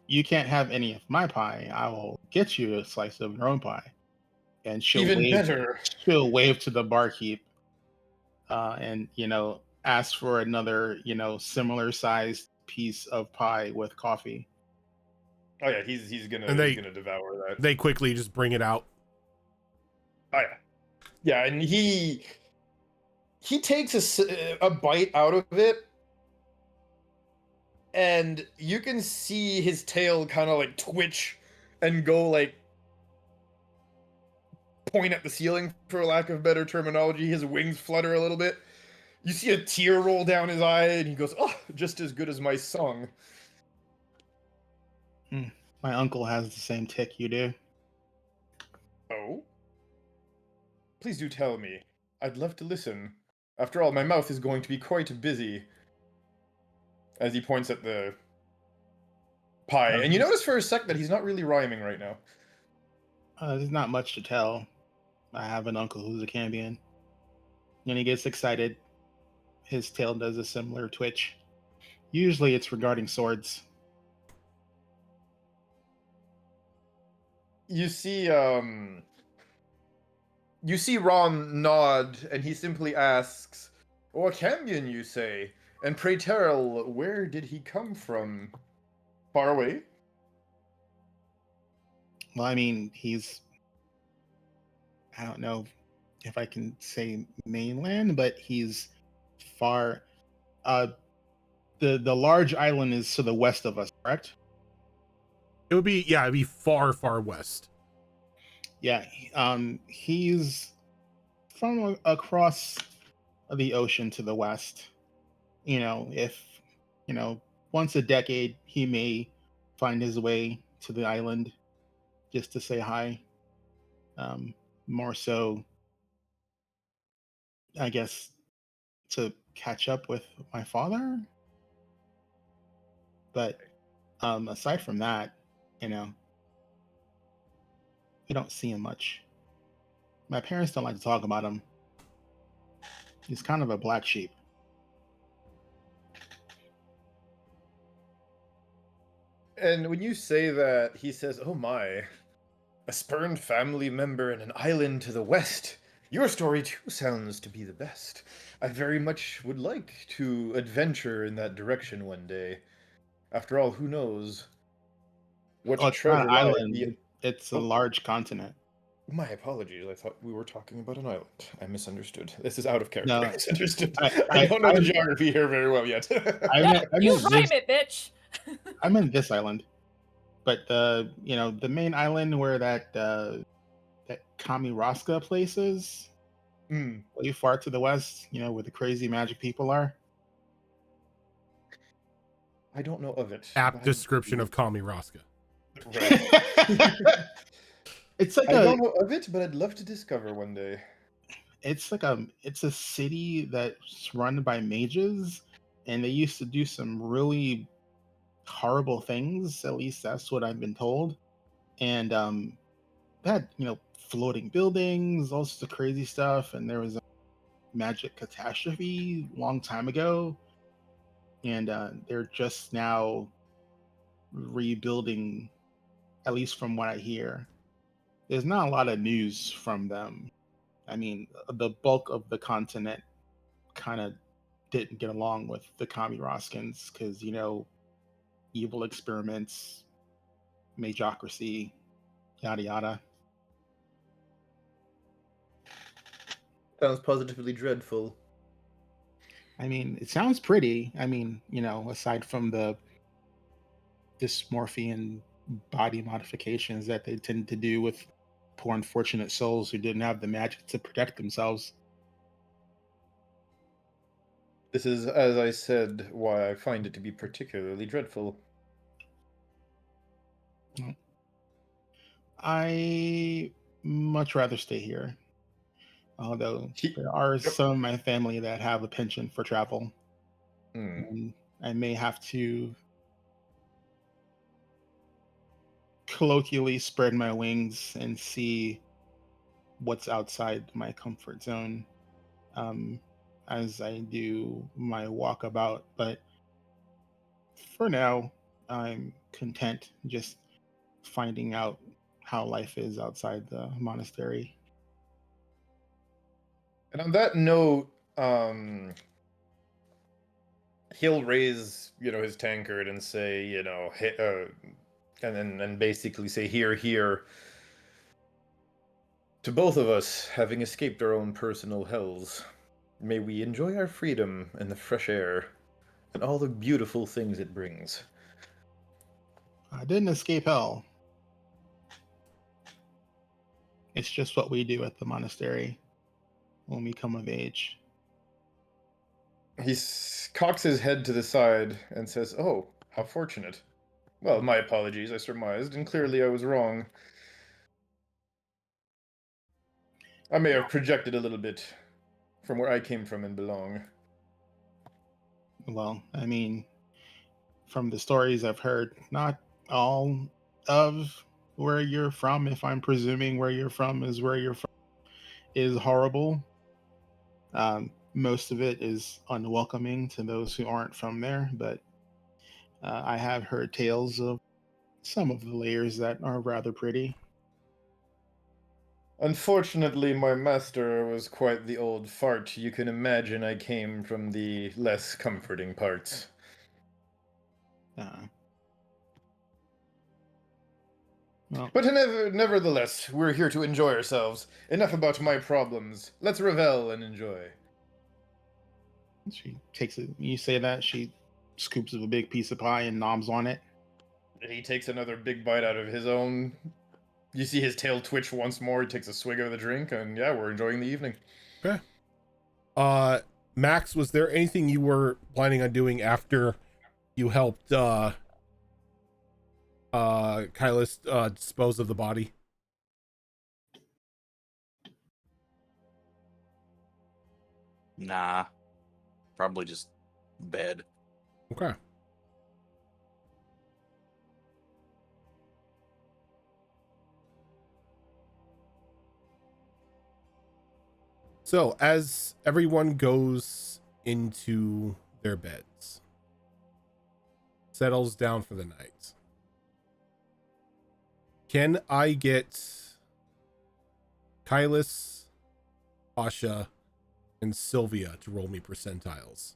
you can't have any of my pie. I will get you a slice of your own pie. And Even better. she'll wave to the barkeep, and ask for another similar sized piece of pie with coffee. Oh yeah, he's gonna devour that. They quickly just bring it out. Oh yeah, yeah, and he takes a bite out of it, and you can see his tail kind of like twitch and go like point at the ceiling, for lack of better terminology. His wings flutter a little bit. You see a tear roll down his eye, and he goes, "Oh, just as good as my song." My uncle has the same tick you do. Oh? Please do tell me. I'd love to listen. After all, my mouth is going to be quite busy. As he points at the pie. And you notice for a sec that he's not really rhyming right now. There's not much to tell. I have an uncle who's a Cambion. When he gets excited, his tail does a similar twitch. Usually it's regarding swords. You see Rom nod, and he simply asks, "Oh, a Cambion, you say? And pray tell, where did he come from? Far away?" Well, I mean, I don't know if I can say mainland, but he's far. the large island is to the west of us, correct? It would be, yeah, it'd be far, far west. Yeah. He's from across the ocean to the west. If once a decade he may find his way to the island just to say hi. More so, I guess, to catch up with my father. But aside from that, we don't see him much. My parents don't like to talk about him. He's kind of a black sheep. And when you say that, he says, "Oh my, a spurned family member in an island to the west. Your story too sounds to be the best. I very much would like to adventure in that direction one day. After all, who knows what Oh, it's not an treasure lies island. beyond." It's a Oh, large continent. my apologies. I thought we were talking about an island. I misunderstood. This is out of character. No, I misunderstood. I, I I, don't know I, the geography here very well yet. I You meant rhyme this. it, bitch. I meant this island, but the main island where that Kamiroska place is, Hmm, way far to the west. Where the crazy magic people are. I don't know of it. Apt but description of Kami Raska. Right. It's like I don't know of it, but I'd love to discover one day. it's a city that's run by mages, and they used to do some really horrible things. At least that's what I've been told. And they had floating buildings, all sorts of crazy stuff, and there was a magic catastrophe a long time ago, and they're just now rebuilding. At least from what I hear, there's not a lot of news from them. I mean, the bulk of the continent kind of didn't get along with the Kami Roskins because evil experiments, magocracy, yada yada. Sounds positively dreadful. I mean, it sounds pretty. I mean, aside from the dysmorphia and body modifications that they tend to do with poor unfortunate souls who didn't have the magic to protect themselves. This is, as I said, why I find it to be particularly dreadful. I much rather stay here. Although He- there are some of my family that have a penchant for travel. Hmm. And I may have to colloquially spread my wings and see what's outside my comfort zone, um, as I do my walkabout. But for now, I'm content just finding out how life is outside the monastery. And on that note, he'll raise, his tankard and say, and basically say, "Here, here." To both of us, having escaped our own personal hells, may we enjoy our freedom and the fresh air, and all the beautiful things it brings. I didn't escape hell. It's just what we do at the monastery when we come of age. He cocks his head to the side and says, "Oh, how fortunate. Well, my apologies, I surmised, and clearly I was wrong. I may have projected a little bit from where I came from and belong." Well, I mean, from the stories I've heard, not all of where you're from, if I'm presuming where you're from is where you're from, is horrible. Most of it is unwelcoming to those who aren't from there, but I have heard tales of some of the layers that are rather pretty. Unfortunately, my master was quite the old fart. You can imagine I came from the less comforting parts. Uh, well, But nevertheless, we're here to enjoy ourselves. Enough about my problems. Let's revel and enjoy. she takes it. You say that she scoops of a big piece of pie and noms on it. And he takes another big bite out of his own. You see his tail twitch once more. He takes a swig of the drink, and yeah, we're enjoying the evening. Okay. Max, was there anything you were planning on doing after you helped Kylus dispose of the body? Nah. Probably just bed. Okay. So, as everyone goes into their beds, settles down for the night, can I get Kylus, Asha, and Sylvia to roll me percentiles?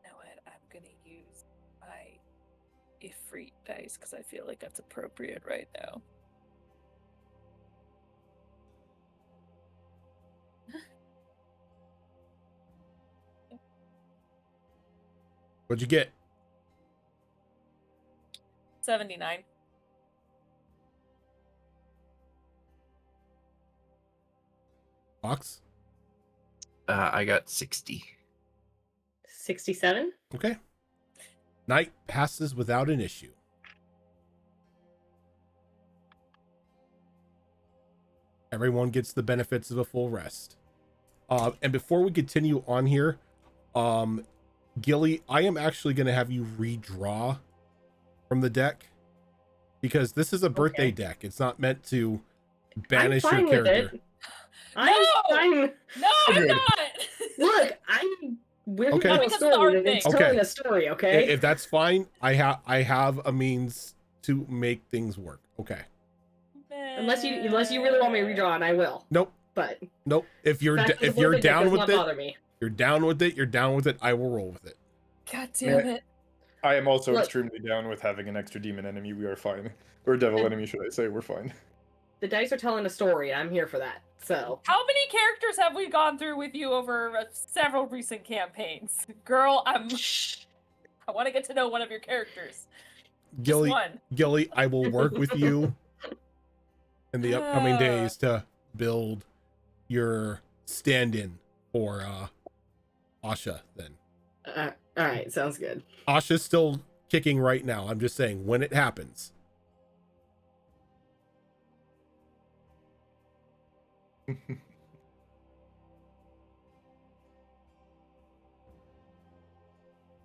You know what? I'm gonna use my Ifrit dice because I feel like that's appropriate right now. What'd you get? 79. Fox? I got 60. 67? Okay. Night passes without an issue. Everyone gets the benefits of a full rest. And before we continue on here, Gilly, I am actually going to have you redraw from the deck because this is a birthday deck. It's not meant to banish your I'm fine with character. it. I'm fine. No, I'm Good. not! Look, we're Okay. telling a Because of the story. art It's thing. telling Okay. a story, okay? If that's fine, I have a means to make things work. Okay. Unless you really want me to redraw, and I will. Nope. But Nope. If you're fact that if it's a you're birthday deck down does with not it, bother me. you're down with it. You're down with it. I will roll with it. God damn Yeah. it. I am also Look. extremely down with having an extra demon enemy. We are fine. Or devil And- enemy, should I say. We're fine. The dice are telling a story. I'm here for that. So How many characters have we gone through with you over several recent campaigns? Girl, I want to get to know one of your characters. Gilly, Just one. Gilly, I will work with you in the upcoming days to build your stand-in for Asha then. all right, sounds good. Asha's still kicking right now. I'm just saying when it happens.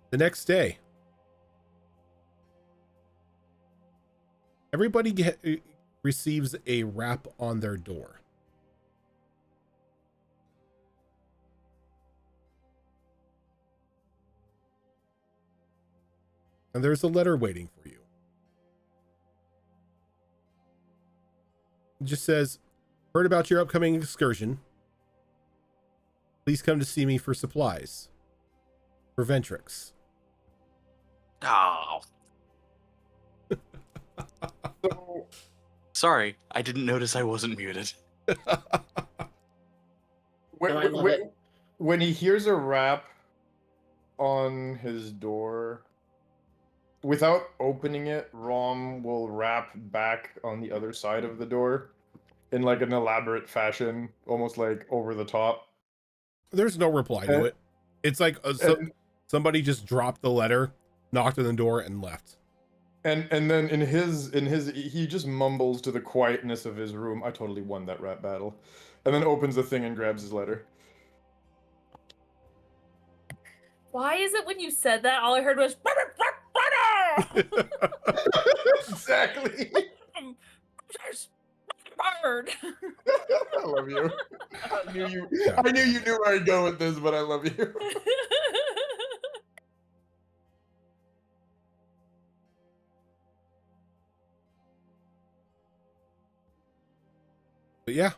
The next day, everybody receives a rap on their door. And there's a letter waiting for you. It just says, heard about your upcoming excursion. Please come to see me for supplies. For Ventrix. Oh, So, sorry. I didn't notice I wasn't muted. when, No, I love when- it. when he hears a rap on his door, without opening it, Rom will rap back on the other side of the door in like an elaborate fashion, almost like over the top. There's no reply to it. It's like And, somebody just dropped the letter, knocked on the door, and left. and then in his he just mumbles to the quietness of his room, I totally won that rap battle. And then opens the thing and grabs his letter. Why is it when you said that, all I heard was Exactly. bird. I love you. I knew you knew where I'd go with this, but I love you. But yeah.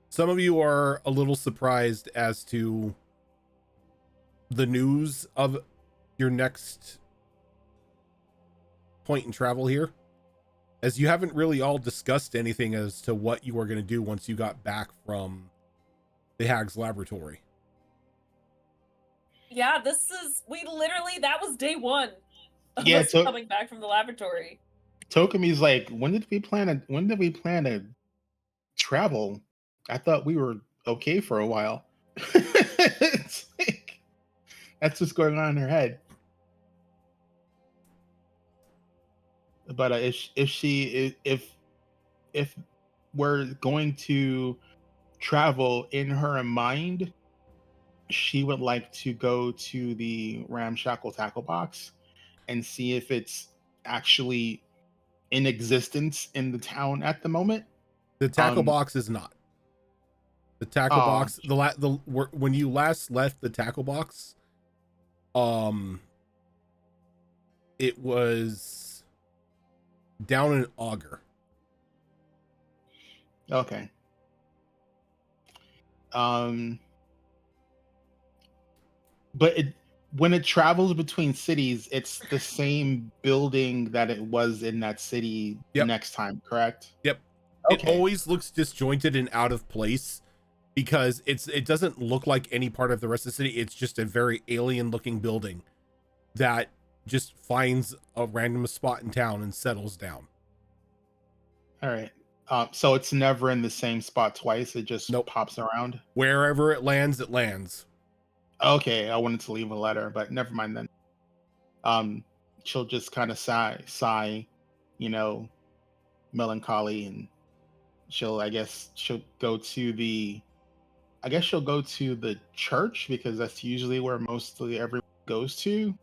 Some of you are a little surprised as to the news of your next point in travel here. as you haven't really all discussed anything as to what you were going to do once you got back from the Hag's laboratory. Yeah, that was day one of Yeah, us coming back from the laboratory. Tokami's like, when did we plan to travel? I thought we were okay for a while. It's like, that's what's going on in her head. But if we're going to travel in her mind, she would like to go to the ramshackle tackle box and see if it's actually in existence in the town at the moment. The tackle box is not. The tackle box, when you last left the tackle box, it was down in Augur. Okay. But when it travels between cities, it's the same building that it was in that city next time, correct? Yep. Okay. It always looks disjointed and out of place because it doesn't look like any part of the rest of the city. It's just a very alien looking building that just finds a random spot in town and settles down. All right. So it's never in the same spot twice. It just pops around. Wherever it lands, it lands. Okay, I wanted to leave a letter, but never mind then. She'll just kind of sigh, melancholy, and she'll go to the church because that's usually where mostly everyone goes to.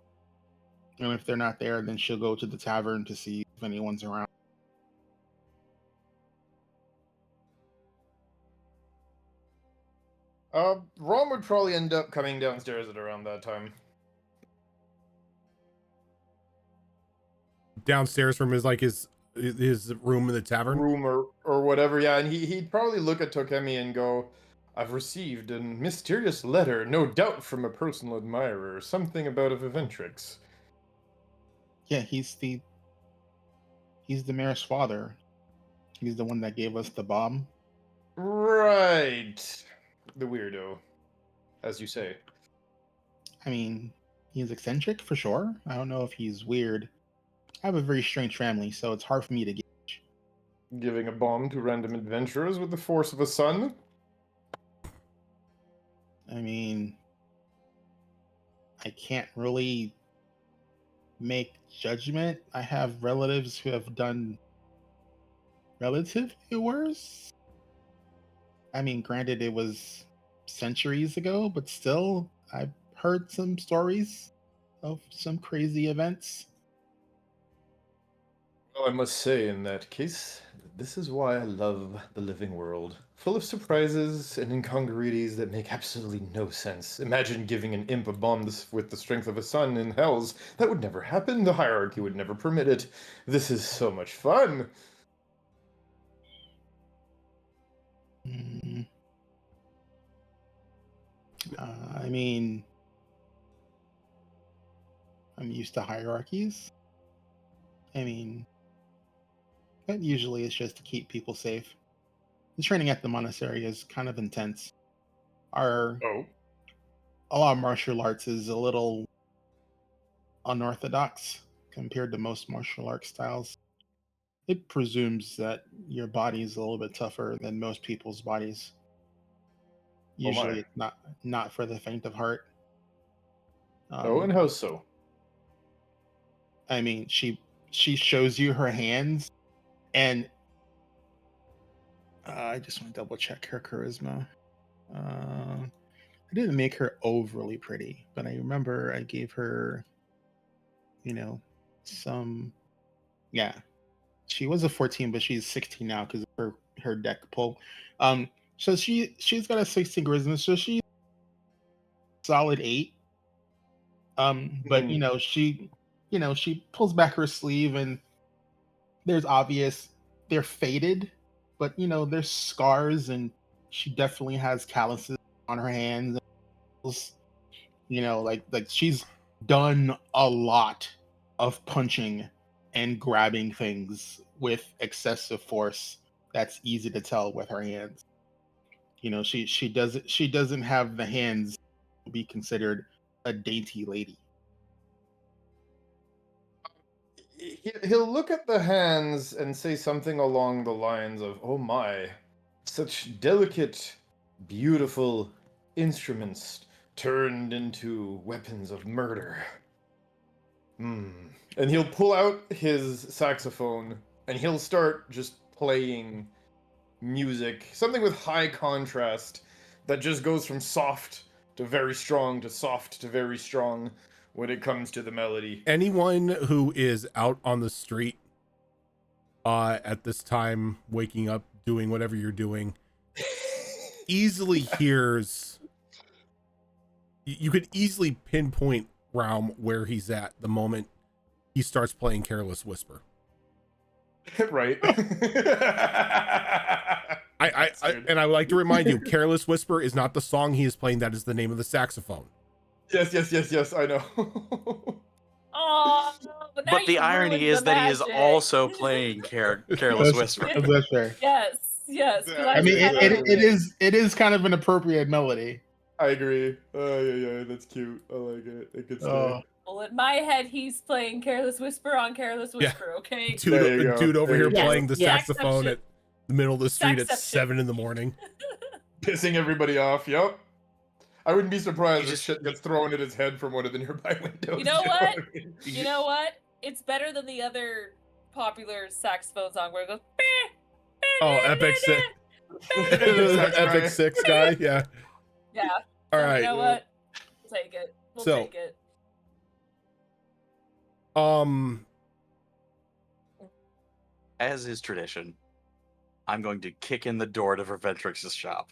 And if they're not there, then she'll go to the tavern to see if anyone's around. Rom would probably end up coming downstairs at around that time. Downstairs from his room in the tavern? Room or whatever, yeah. And he'd probably look at Tokemi and go, I've received a mysterious letter, no doubt from a personal admirer, something about a Viventrix. Yeah, he's the mayor's father. He's the one that gave us the bomb. Right. The weirdo, as you say. I mean, he's eccentric for sure. I don't know if he's weird. I have a very strange family, so it's hard for me to gauge. Giving a bomb to random adventurers with the force of a sun? I mean, I can't really make judgment. I have relatives who have done relatively worse. I mean, granted, it was centuries ago, but still, I've heard some stories of some crazy events. Well, I must say, in that case, this is why I love the living world. Full of surprises and incongruities that make absolutely no sense. Imagine giving an imp a bomb with the strength of a sun in Hells. That would never happen. The hierarchy would never permit it. This is so much fun. I mean, I'm used to hierarchies. I mean, but usually it's just to keep people safe. The training at the monastery is kind of intense. A lot of martial arts is a little unorthodox compared to most martial arts styles. It presumes that your body is a little bit tougher than most people's bodies. Usually, it's not for the faint of heart. And how so? I mean, she shows you her hands, and I just want to double check her charisma. I didn't make her overly pretty, but I remember I gave her, some. Yeah, she was a 14, but she's 16 now because of her deck pull. So she's got a 16 charisma, so she's solid 8. But she pulls back her sleeve, and they're faded, but there's scars, and she definitely has calluses on her hands. Like she's done a lot of punching and grabbing things with excessive force. That's easy to tell with her hands. You know, she doesn't have the hands to be considered a dainty lady. He'll look at the hands and say something along the lines of, "Oh my, such delicate, beautiful instruments turned into weapons of murder." And he'll pull out his saxophone and he'll start just playing music, something with high contrast that just goes from soft to very strong to soft to very strong when it comes to the melody. Anyone who is out on the street at this time, waking up, doing whatever you're doing, easily hears. You could easily pinpoint Realm where he's at the moment he starts playing Careless Whisper. Right. I and I would like to remind you, Careless Whisper is not the song he is playing. That is the name of the saxophone. Yes, I know. Oh, But the irony is that he is also playing Careless Whisper. That's fair. Yes. I mean, it is kind of an appropriate melody. I agree. Yeah, that's cute. I like it. It gets Oh. Well, in my head, he's playing Careless Whisper on Careless Whisper. Okay. Dude over here playing the Yes. saxophone at the middle of the street at Saxception. 7 in the morning. pissing everybody off. Yep. I wouldn't be surprised if just- shit gets thrown at his head from one of the nearby windows. You know what? I mean? You know what? It's better than the other popular saxophone song where it goes. "Meh, meh, Oh, meh, Epic meh, Six. meh." Epic Six guy. Yeah. Yeah. All So right. You know what? We'll take it. We'll So- take it. As is tradition, I'm going to kick in the door to Verventrix's shop.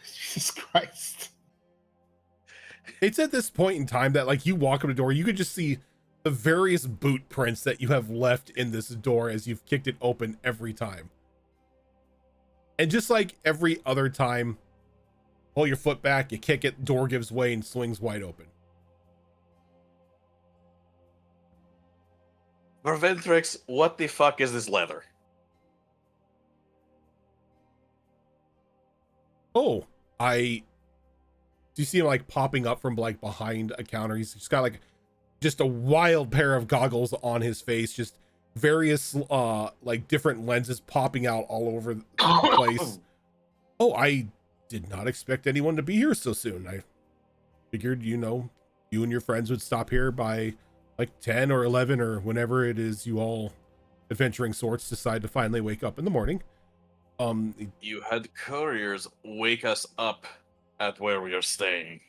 Jesus Christ. It's at this point in time that, like, you walk up the door, you could just see the various boot prints that you have left in this door as you've kicked it open every time. And just like every other time, pull your foot back, you kick it, door gives way and swings wide open. Verventrix, what the fuck is this leather? Oh, do you see him like popping up from like behind a counter? He's just got like just a wild pair of goggles on his face, just various like different lenses popping out all over the place. Oh, I did not expect anyone to be here so soon. I figured, you and your friends would stop here by like 10 or 11 or whenever it is you all adventuring sorts decide to finally wake up in the morning. You had couriers wake us up at where we are staying.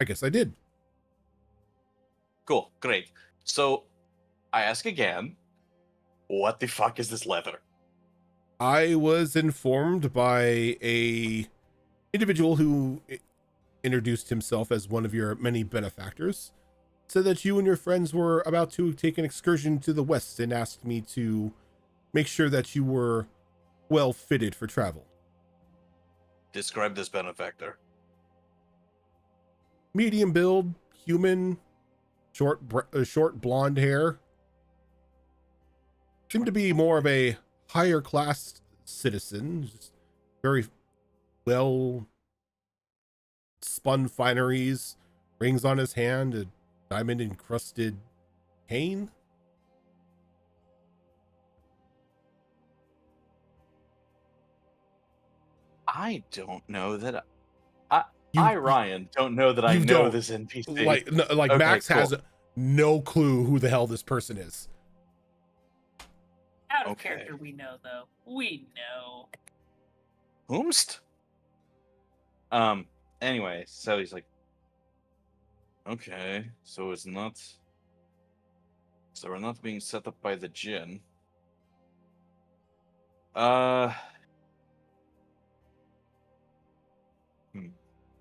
I guess I did. Cool, great. So, I ask again, what the fuck is this leather? I was informed by a individual who introduced himself as one of your many benefactors, said that you and your friends were about to take an excursion to the west and asked me to make sure that you were well fitted for travel. Describe this benefactor. Medium build, human, short blonde hair. Seemed to be more of a higher class citizen, just very well spun fineries, rings on his hand, a diamond encrusted cane. I don't know that Ryan, don't know that I You know don't. this NPC. Like Okay, Max cool. has no clue who the hell this person is. Out of Okay. character, we know though. We know. Whomst? Anyway, so he's like, okay, so we're not being set up by the Jinn.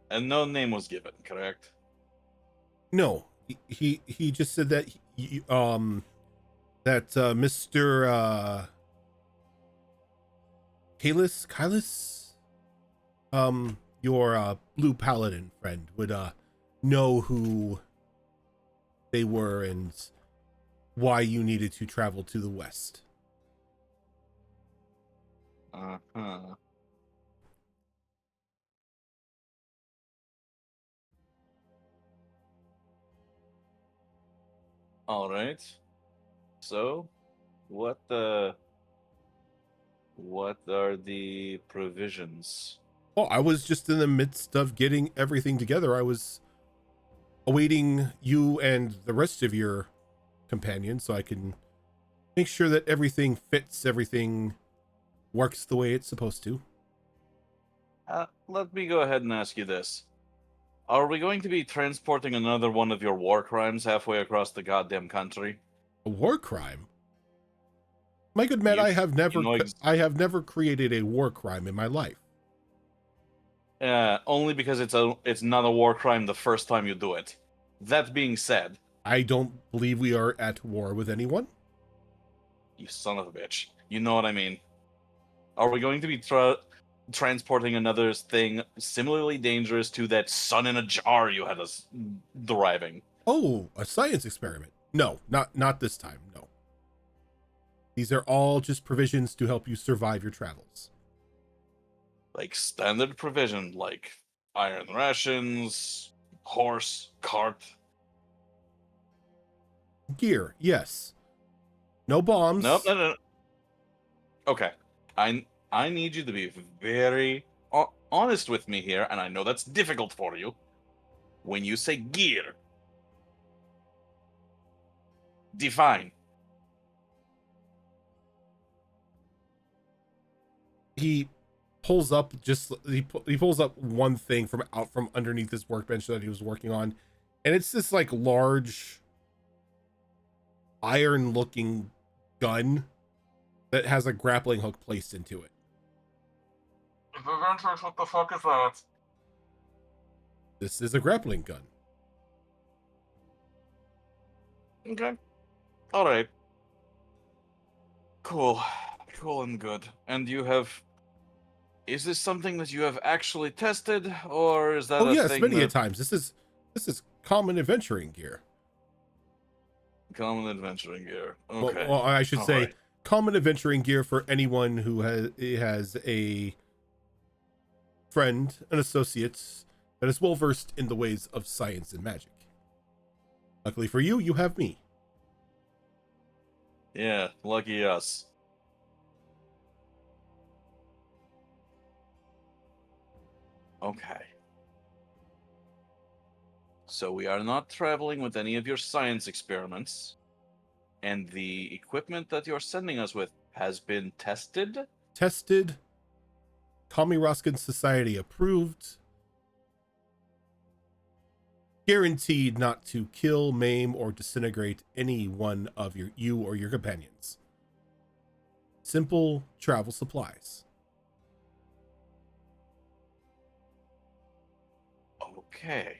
And no name was given, correct? No, he just said that Mr. Kalis, your blue paladin friend would know who they were and why you needed to travel to the west. Uh-huh. All right. So, what are the provisions? Well, I was just in the midst of getting everything together. I was awaiting you and the rest of your companions so I can make sure that everything fits, everything works the way it's supposed to. Let me go ahead and ask you this. Are we going to be transporting another one of your war crimes halfway across the goddamn country? A war crime? My good man, You- I have never you know I have never created a war crime in my life. Only because it's not a war crime the first time you do it. That being said, I don't believe we are at war with anyone. you son of a bitch. You know what I mean. Are we going to be transporting another thing similarly dangerous to that sun in a jar you had us deriving? Oh, a science experiment. No, not this time. No. These are all just provisions to help you survive your travels. Like standard provision, like iron rations, horse, cart. Gear, yes. No bombs. Nope, no. Okay, I need you to be very honest with me here, and I know that's difficult for you. When you say gear, define. He pulls up he pulls up one thing from out from underneath this workbench that he was working on, and it's this like large iron looking gun that has a grappling hook placed into it. What the fuck is that? This is a grappling gun. Okay. Alright. Cool. Cool and good. And you have... Is this something that you have actually tested, or is that Oh a yes, thing many a that... times. This is common adventuring gear. Common adventuring gear. Okay. Well, I should say Alright. common adventuring gear for anyone who has a friend, an associate that is well versed in the ways of science and magic. Luckily for you, you have me. Yeah, lucky us. Okay. So we are not traveling with any of your science experiments, and the equipment that you're sending us with has been tested? Tested, Kami Raskin Society approved, guaranteed not to kill, maim, or disintegrate any one of you or your companions. Simple travel supplies. Okay.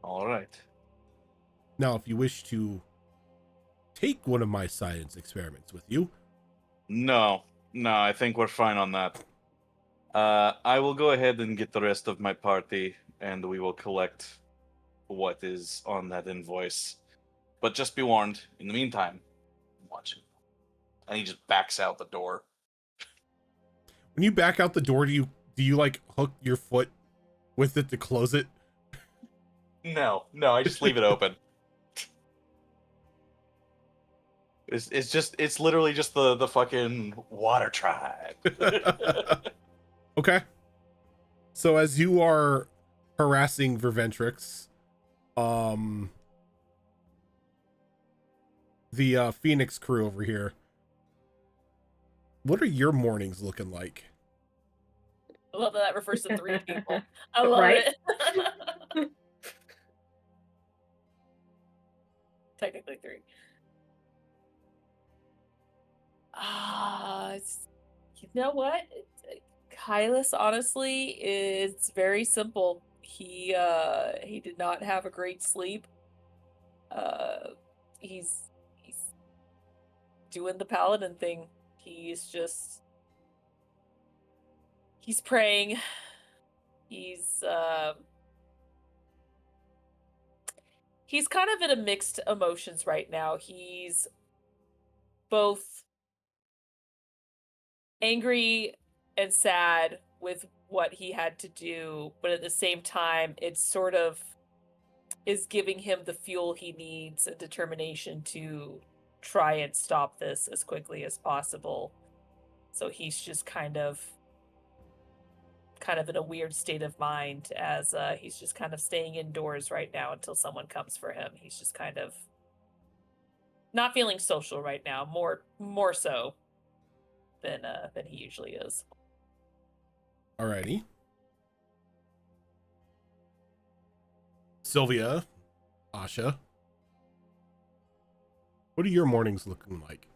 All right. Now, if you wish to take one of my science experiments with you, No, I think we're fine on that. I will go ahead and get the rest of my party, and we will collect what is on that invoice. But just be warned, in the meantime, watch it. And he just backs out the door. when you back out the door, do you like hook your foot with it to close it? No, I just leave it open. It's literally just the fucking water tribe. Okay. So as you are harassing Verventrix, the Phoenix crew over here, what are your mornings looking like? I love that refers to 3 people. I love Right? it. Technically 3. You know what? Kylus, honestly, it's very simple. He did not have a great sleep. He's doing the paladin thing. He's praying. He's he's kind of in a mixed emotions right now. He's both angry and sad with what he had to do, but at the same time, it sort of is giving him the fuel he needs and determination to try and stop this as quickly as possible. So he's just kind of in a weird state of mind as he's just kind of staying indoors right now until someone comes for him. He's just kind of not feeling social right now, more so than he usually is. Alrighty. Sylvia, Asha, what are your mornings looking like?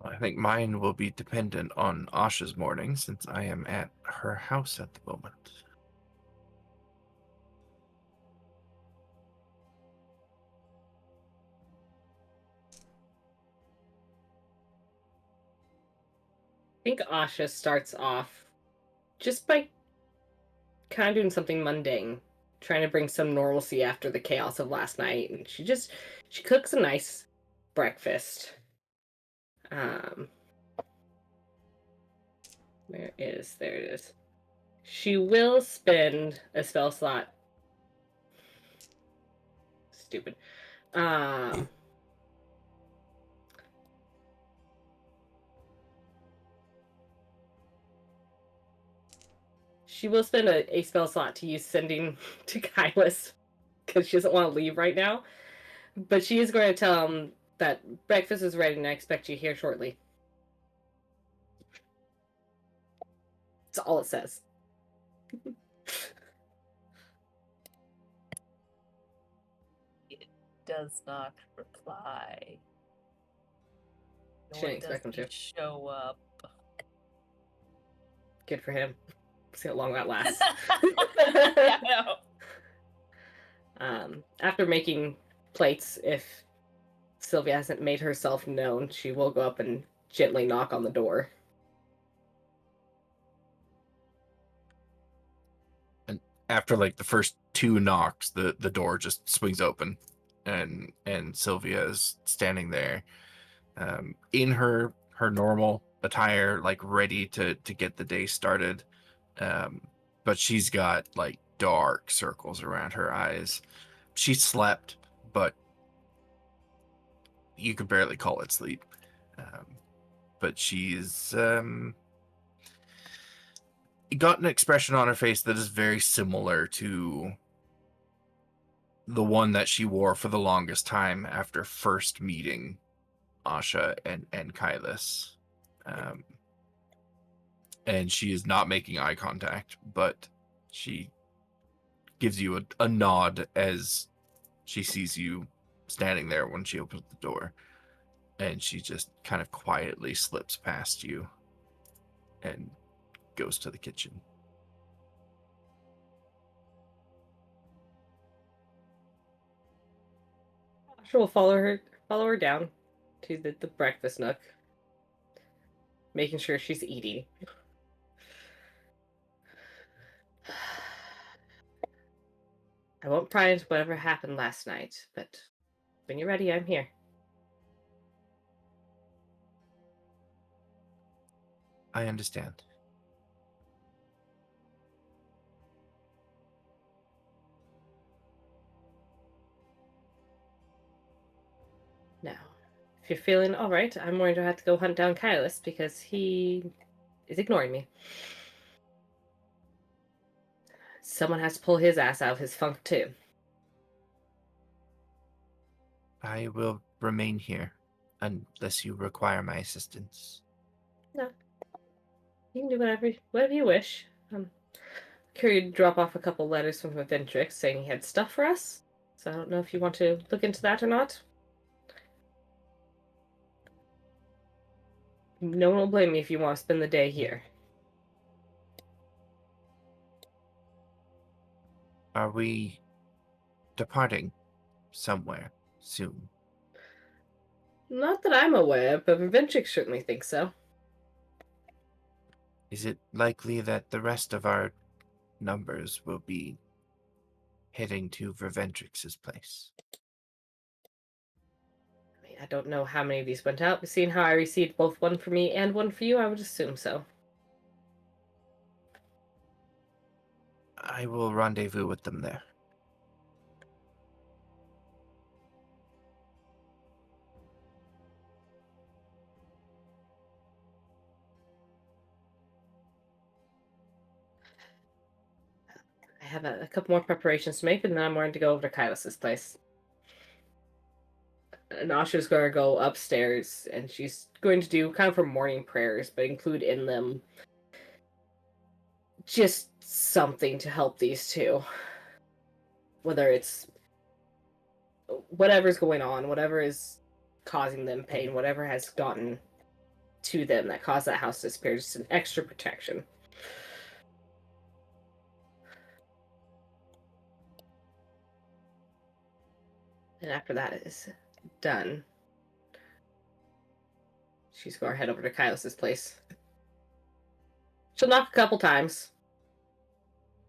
I think mine will be dependent on Asha's morning since I am at her house at the moment. I think Asha starts off just by kind of doing something mundane, trying to bring some normalcy after the chaos of last night. And she cooks a nice breakfast. There it is. She will spend a spell slot. Stupid. She will spend a spell slot to use sending to Kylus because she doesn't want to leave right now. But she is going to tell him that breakfast is ready and I expect you here shortly. That's all it says. It does not reply. She Nor didn't expect him does he to. show up. Good for him. See how long that lasts. Yeah, I know. After making plates, if Sylvia hasn't made herself known, she will go up and gently knock on the door. And after like the first two knocks, the door just swings open, and Sylvia is standing there, in her normal attire, like ready to get the day started. But she's got like dark circles around her eyes. She slept, but you could barely call it sleep. But she's got an expression on her face that is very similar to the one that she wore for the longest time after first meeting Asha and Kylus. And she is not making eye contact, but she gives you a nod as she sees you standing there when she opens the door. And she just kind of quietly slips past you and goes to the kitchen. Asha will follow her down to the breakfast nook, making sure she's eating. I won't pry into whatever happened last night, but when you're ready, I'm here. I understand. Now, if you're feeling all right, I'm going to have to go hunt down Kylus because he is ignoring me. Someone has to pull his ass out of his funk, too. I will remain here unless you require my assistance. No. You can do whatever you wish. Curry drop off a couple letters from Ventrix saying he had stuff for us. So I don't know if you want to look into that or not. No one will blame me if you want to spend the day here. Are we departing somewhere soon? Not that I'm aware, but Ventrix certainly thinks so. Is it likely that the rest of our numbers will be heading to Verventrix's place. I mean, I don't know how many of these went out, but seeing how I received both one for me and one for you, I would assume so. I will rendezvous with them there. I have a couple more preparations to make, and then I'm going to go over to Kylas's place. And Asha's going to go upstairs, and she's going to do kind of her morning prayers, but include in them just something to help these two. Whether it's whatever's going on, whatever is causing them pain, whatever has gotten to them that caused that house to disappear, just an extra protection. And after that is done, she's going to head over to Kylas's place. She'll knock a couple times.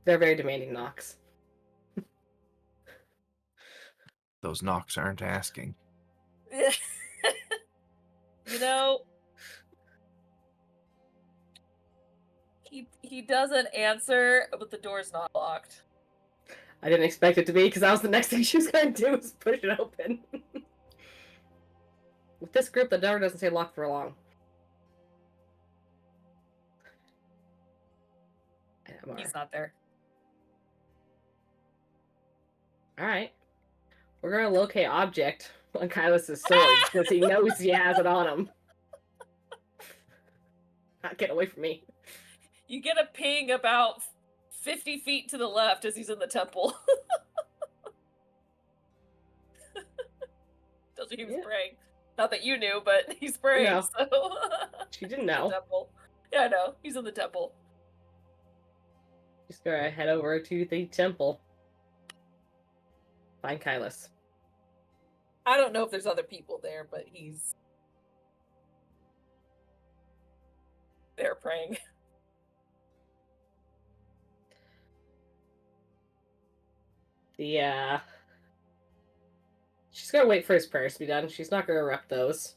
They're very demanding knocks. Those knocks aren't asking. You know, he doesn't answer, but the door's not locked. I didn't expect it to be, because that was the next thing she was going to do, was push it open. With this group, the door doesn't stay locked for long. He's not there. Alright. We're going to locate object on Kylos' sword, because he knows he has it on him. Not get away from me. You get a ping about 50 feet to the left as he's in the temple. Tells you he was praying. Not that you knew, but he's praying, No. so... She didn't know. Temple. Yeah, I know. He's in the temple. Just gonna head over to the temple. Find Kylos. I don't know if there's other people there, but he's... there praying. She's gonna wait for his prayers to be done. She's not gonna interrupt those.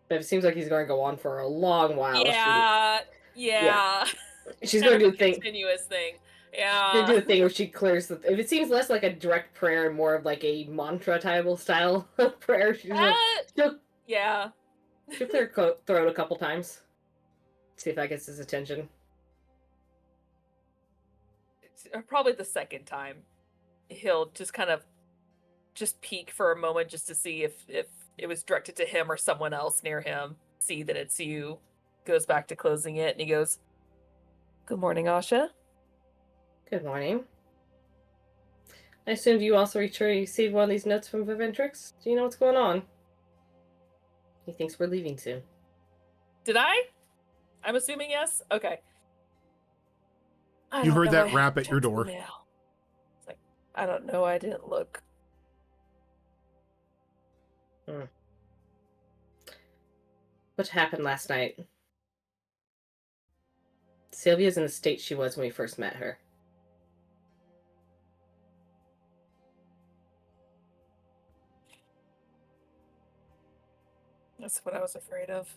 But it seems like he's gonna go on for a long while. Yeah. She's gonna do a thing. Continuous thing. She's Yeah. gonna do a thing where she clears the. If it seems less like a direct prayer and more of like a mantra type style of prayer, she'll Yeah. she'll clear her throat a couple times. See if that gets his attention. Probably the second time. He'll just kind of just peek for a moment just to see if it was directed to him or someone else near him. See that it's you. Goes back to closing it and he goes, "Good morning, Asha." Good morning. I assumed you also received one of these notes from Verventrix. Do you know what's going on? He thinks we're leaving soon. Did I? I'm assuming yes? Okay. You heard that rap at your door. It's like, I don't know, I didn't look. What happened last night? Sylvia's in the state she was when we first met her. That's what I was afraid of.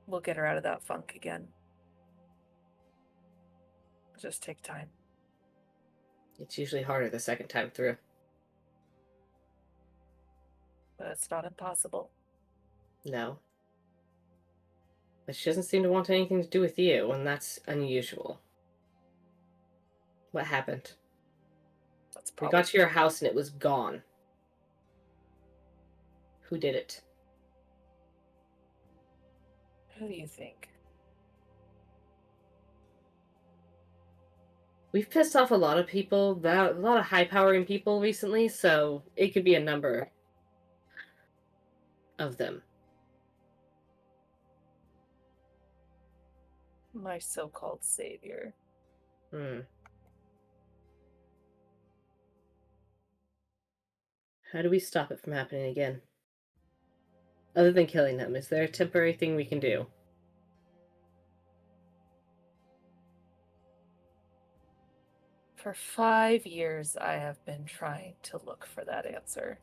We'll get her out of that funk again. Just take time. It's usually harder the second time through. But it's not impossible. No. But she doesn't seem to want anything to do with you, and that's unusual. What happened? That's We probably got to your house and it was gone. Who did it? Who do you think? We've pissed off a lot of people, a lot of high-powering people recently, so it could be a number of them. My so-called savior. How do we stop it from happening again? Other than killing them, is there a temporary thing we can do? For 5 years, I have been trying to look for that answer.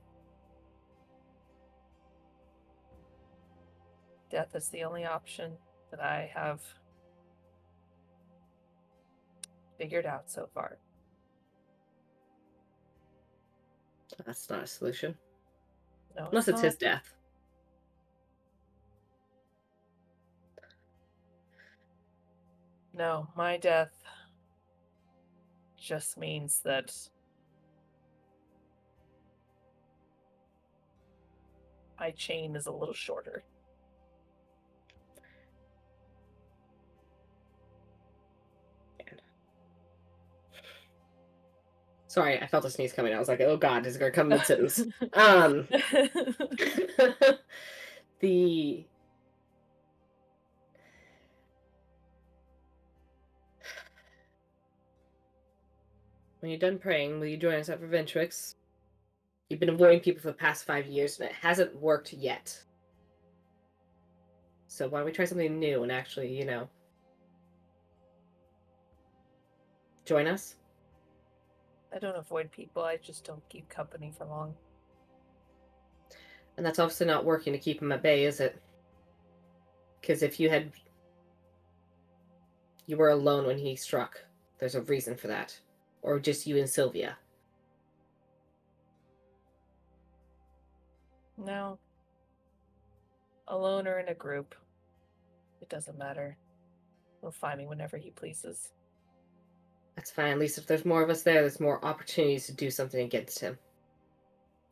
Death is the only option that I have figured out so far. Oh, that's not a solution. No, Unless it's his not. death. No, my death just means that my chain is a little shorter. Sorry, I felt a sneeze coming. I was like, oh god, is it gonna come mid-sentence? The when you're done praying, will you join us at Reventrix? You've been avoiding people for the past 5 years, and it hasn't worked yet. So why don't we try something new and actually, join us? I don't avoid people, I just don't keep company for long. And that's obviously not working to keep him at bay, is it? Because if you were alone when he struck, there's a reason for that. Or just you and Sylvia. No. Alone or in a group. It doesn't matter. He'll find me whenever he pleases. That's fine. At least if there's more of us there, there's more opportunities to do something against him.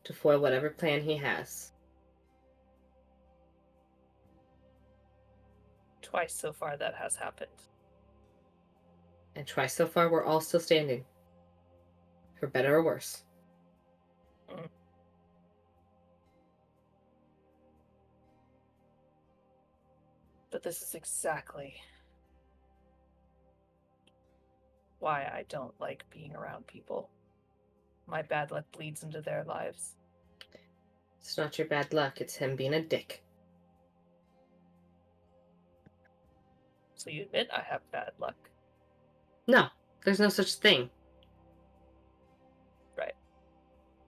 To foil whatever plan he has. Twice so far that has happened. And twice so far, we're all still standing. For better or worse. But this is exactly why I don't like being around people. My bad luck bleeds into their lives. It's not your bad luck, it's him being a dick. So you admit I have bad luck? No, there's no such thing. Right.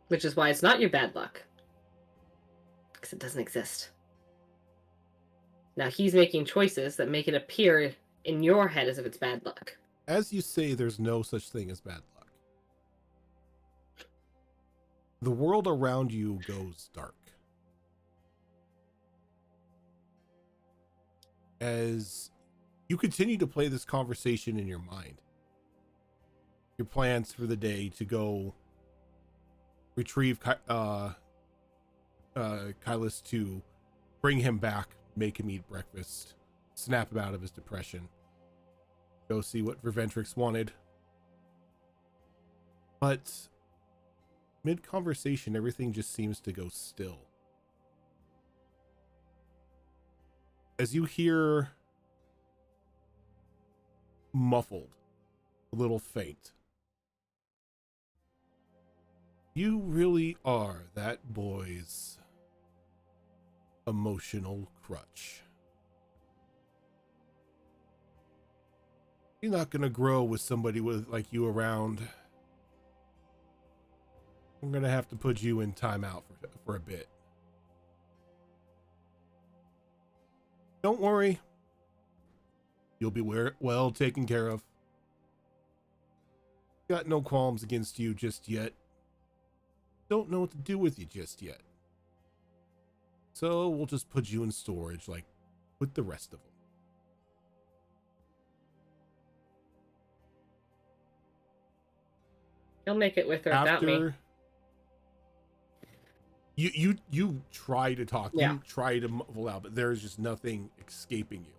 Which is why it's not your bad luck. Because it doesn't exist. Now he's making choices that make it appear in your head as if it's bad luck. As you say, there's no such thing as bad luck. The world around you goes dark. As you continue to play this conversation in your mind, your plans for the day to go retrieve Kylus, to bring him back, make him eat breakfast, snap him out of his depression, go see what Reventrix wanted. But mid-conversation, everything just seems to go still. As you hear muffled, a little faint, "You really are that boy's emotional crutch. You're not gonna grow with somebody like you around. I'm gonna have to put you in timeout for a bit. Don't worry. You'll be well taken care of. Got no qualms against you just yet. Don't know what to do with you just yet. So we'll just put you in storage like with the rest of them." He'll make it with or without me. After you try to talk, Yeah. you try to muffle out, but there's just nothing escaping you.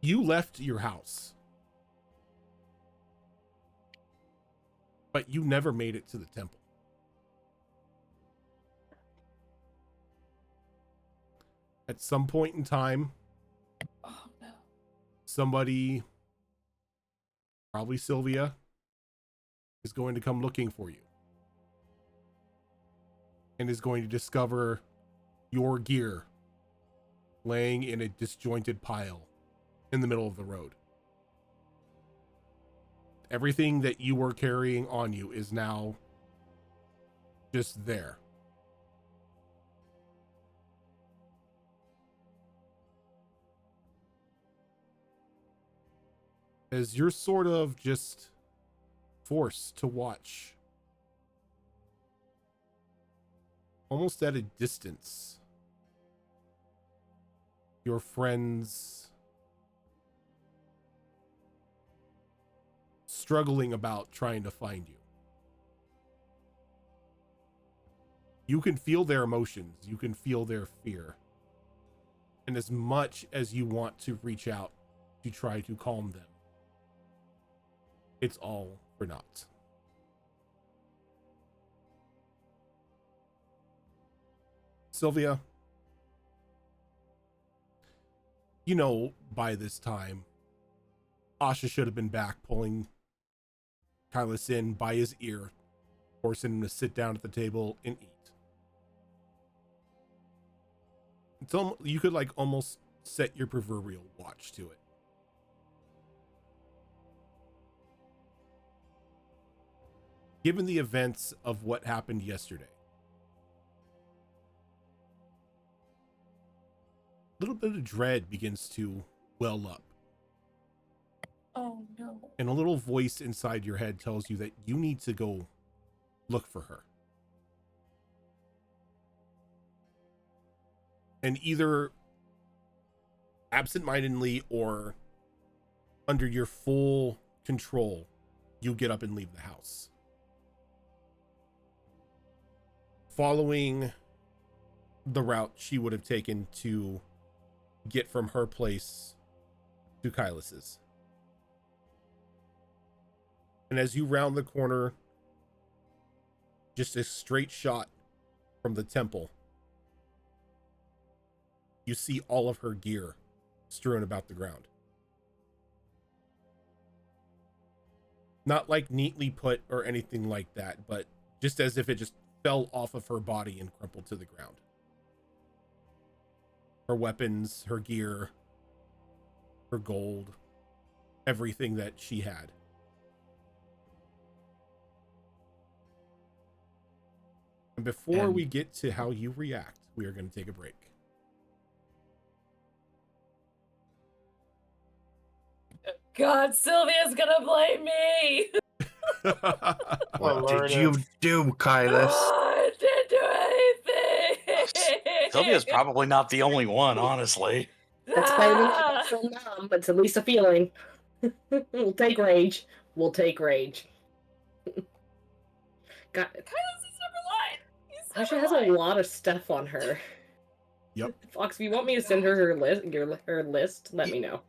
You left your house, but you never made it to the temple. At some point in time, Oh no. somebody, probably Sylvia, is going to come looking for you and is going to discover your gear laying in a disjointed pile in the middle of the road. Everything that you were carrying on you is now just there. As you're sort of just forced to watch, almost at a distance, your friends struggling about trying to find you. You can feel their emotions, you can feel their fear. And as much as you want to reach out to try to calm them, it's all for naught. Sylvia, you know, by this time, Asha should have been back pulling Kylus in by his ear, forcing him to sit down at the table and eat. It's you could like almost set your proverbial watch to it. Given the events of what happened yesterday, a little bit of dread begins to well up. Oh no. And a little voice inside your head tells you that you need to go look for her. And either absentmindedly or under your full control, you get up and leave the house. Following the route she would have taken to get from her place to Kylus's. And as you round the corner, just a straight shot from the temple, you see all of her gear strewn about the ground. Not like neatly put or anything like that, but just as if it just fell off of her body and crumpled to the ground. Her weapons, her gear, her gold, everything that she had. And before we get to how you react, we are going to take a break. God, Sylvia's gonna blame me. What did you do, Kylus? I didn't do anything. Sylvia's probably not the only one, honestly. That's why we have it so numb, but it's at least a feeling. We'll take rage. We'll take rage. God, Kylus has never lied. He's Tasha never has lied. a lot of stuff on her. Yep. Fox, if you want me to send her her list, let me know.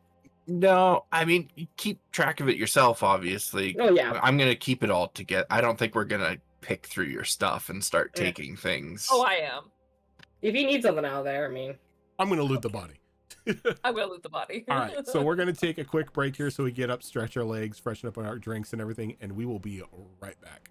No, I mean, you keep track of it yourself, obviously. Oh yeah. I'm going to keep it all together. I don't think we're going to pick through your stuff and start Yeah. taking things. Oh, I am. If you need something out there, I mean. I'm going to loot the body. I will loot the body. All right, so we're going to take a quick break here so we get up, stretch our legs, freshen up our drinks and everything, and we will be right back.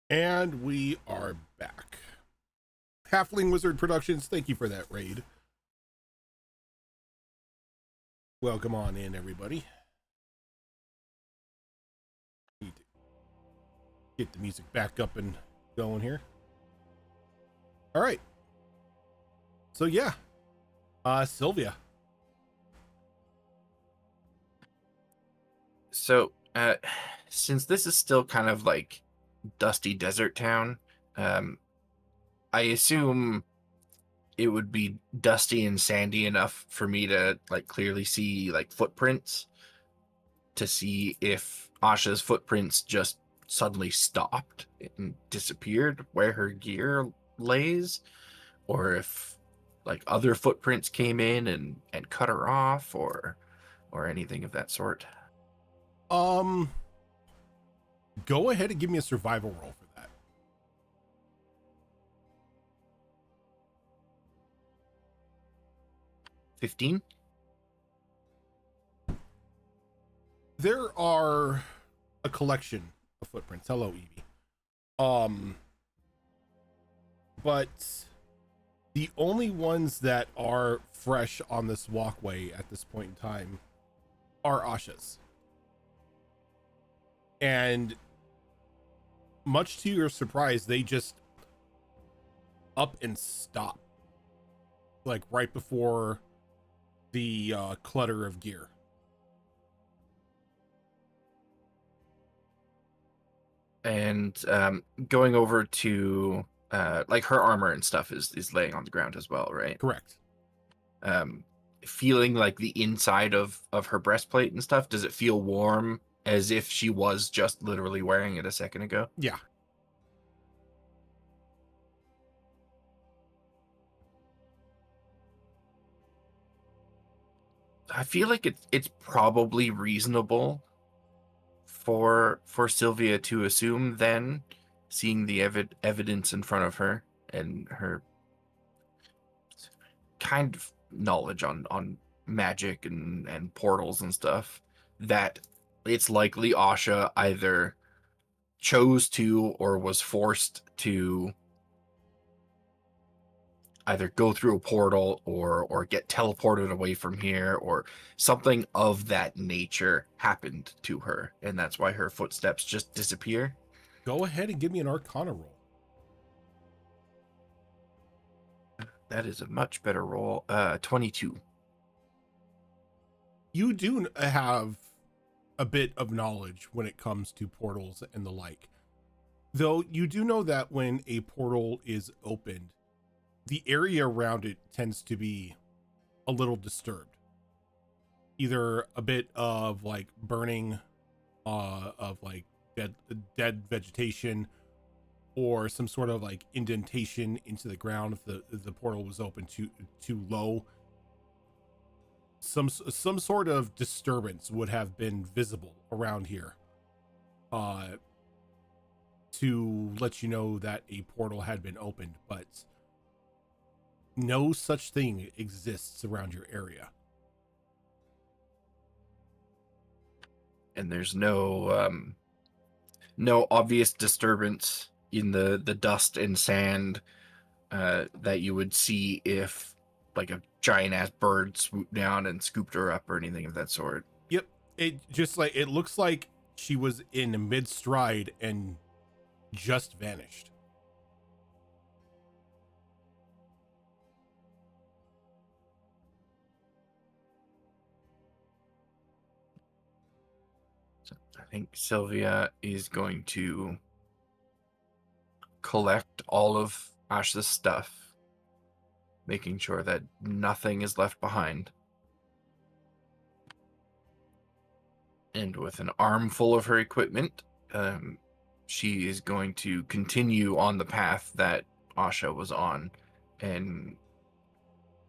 And we are back. Halfling Wizard Productions, thank you for that raid. Welcome on in, everybody. Need to get the music back up and going here. All right. So yeah, Sylvia. So, since this is still kind of like dusty desert town, I assume it would be dusty and sandy enough for me to like clearly see like footprints, to see if Asha's footprints just suddenly stopped and disappeared where her gear lays, or if like other footprints came in and cut her off, or anything of that sort. Go ahead and give me a survival roll for that. 15. There are a collection of footprints. Hello, Evie. But the only ones that are fresh on this walkway at this point in time are Asha's. And much to your surprise, they just up and stop. Like right before the clutter of gear. And going over to like her armor and stuff is laying on the ground as well, right? Correct. Feeling like the inside of her breastplate and stuff, does it feel warm as if she was just literally wearing it a second ago? Yeah. I feel like it's probably reasonable for Sylvia to assume then, seeing the evidence in front of her and her kind of knowledge on magic and portals and stuff, that it's likely Asha either chose to or was forced to either go through a portal or get teleported away from here, or something of that nature happened to her, and that's why her footsteps just disappear. Go ahead and give me an Arcana roll. That is a much better roll. 22. You do have a bit of knowledge when it comes to portals and the like. Though you do know that when a portal is opened, the area around it tends to be a little disturbed. Either a bit of like burning of like dead vegetation, or some sort of like indentation into the ground if the portal was open too low. Some sort of disturbance would have been visible around here to let you know that a portal had been opened, but no such thing exists around your area. And there's no obvious disturbance in the dust and sand that you would see if like a giant ass bird swooped down and scooped her up or anything of that sort. Yep. It looks like she was in mid stride and just vanished. So I think Sylvia is going to collect all of Ash's stuff, making sure that nothing is left behind. And with an armful of her equipment, she is going to continue on the path that Asha was on and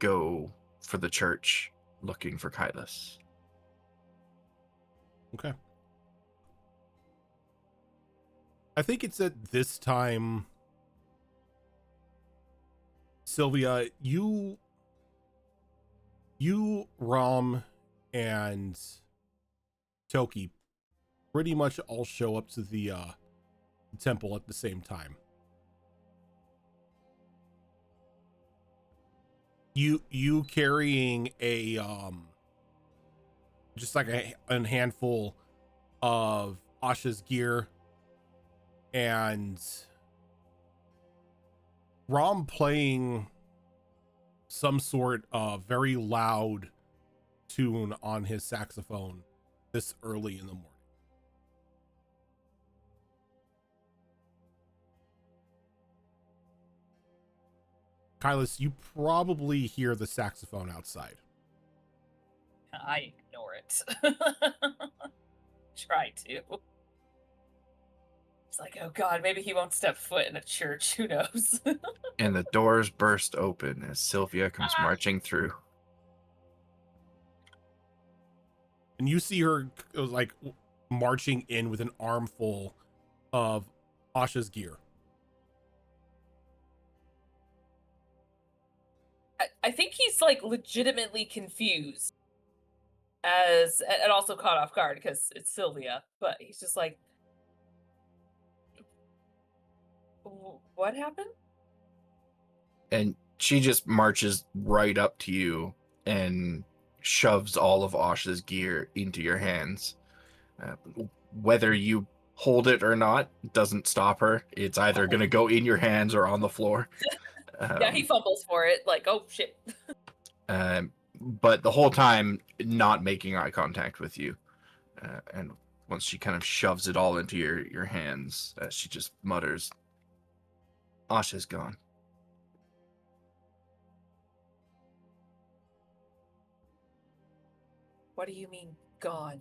go for the church looking for Kailas. Okay. I think it's at this time, Sylvia, you, Rom, and Toki pretty much all show up to the temple at the same time. You carrying a just like a handful of Asha's gear and Rom playing some sort of very loud tune on his saxophone this early in the morning. Kylus, you probably hear the saxophone outside. I ignore it. Try to. It's like, oh god, maybe he won't step foot in a church. Who knows? And the doors burst open as Sylvia comes marching through. And you see her like marching in with an armful of Asha's gear. I think he's like legitimately confused and also caught off guard because it's Sylvia, but he's just like, what happened? And she just marches right up to you and shoves all of Asha's gear into your hands. Whether you hold it or not doesn't stop her. It's either going to go in your hands or on the floor. Yeah, he fumbles for it, like, oh shit. But the whole time not making eye contact with you. And once she kind of shoves it all into your hands, she just mutters, Asha's gone. What do you mean, gone?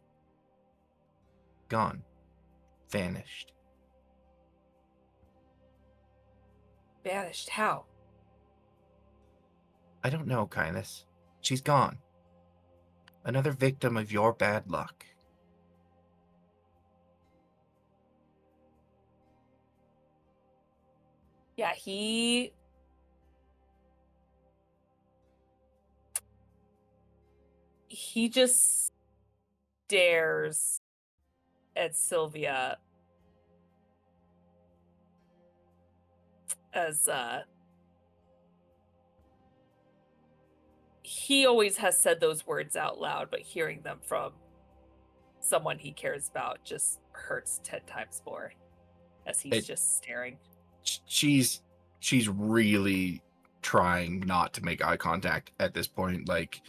Gone. Vanished. Vanished? How? I don't know, Kylus. She's gone. Another victim of your bad luck. Yeah, he just stares at Sylvia as he always has said those words out loud, but hearing them from someone he cares about just hurts 10 times more as he's just staring. She's really trying not to make eye contact at this point. Like,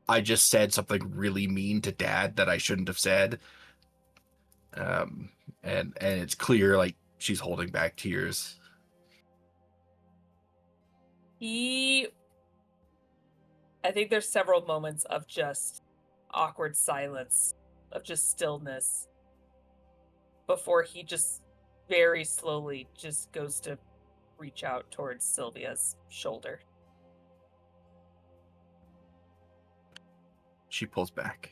I just said something really mean to Dad that I shouldn't have said. And it's clear, like, she's holding back tears. I think there's several moments of just awkward silence, of just stillness, before he just very slowly just goes to reach out towards Sylvia's shoulder. She pulls back.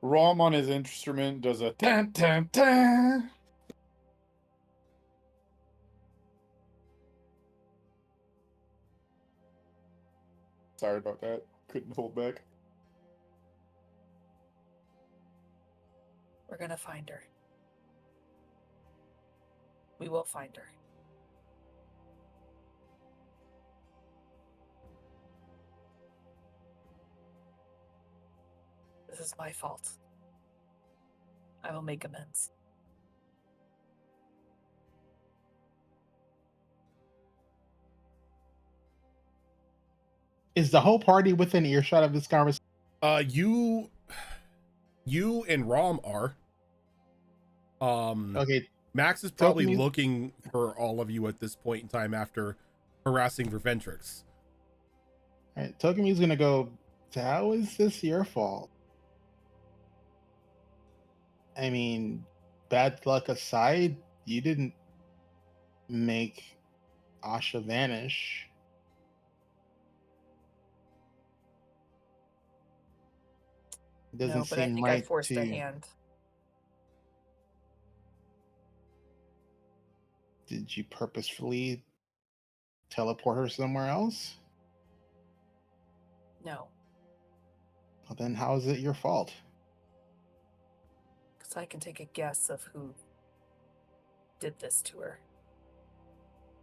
Rom on his instrument does a tan tan tan. Sorry about that. Couldn't hold back. We're gonna find her. We will find her. This is my fault. I will make amends. Is the whole party within earshot of this conversation? You and Rom are. Okay, Max is probably me- looking for all of you at this point in time after harassing Verventrix. all right. Tokumi's gonna go. How is this your fault? I mean, bad luck aside, you didn't make Asha vanish. It doesn't No, but I seem think right I forced to. a hand. Did you purposefully teleport her somewhere else? No. Well, then how is it your fault? So I can take a guess of who did this to her.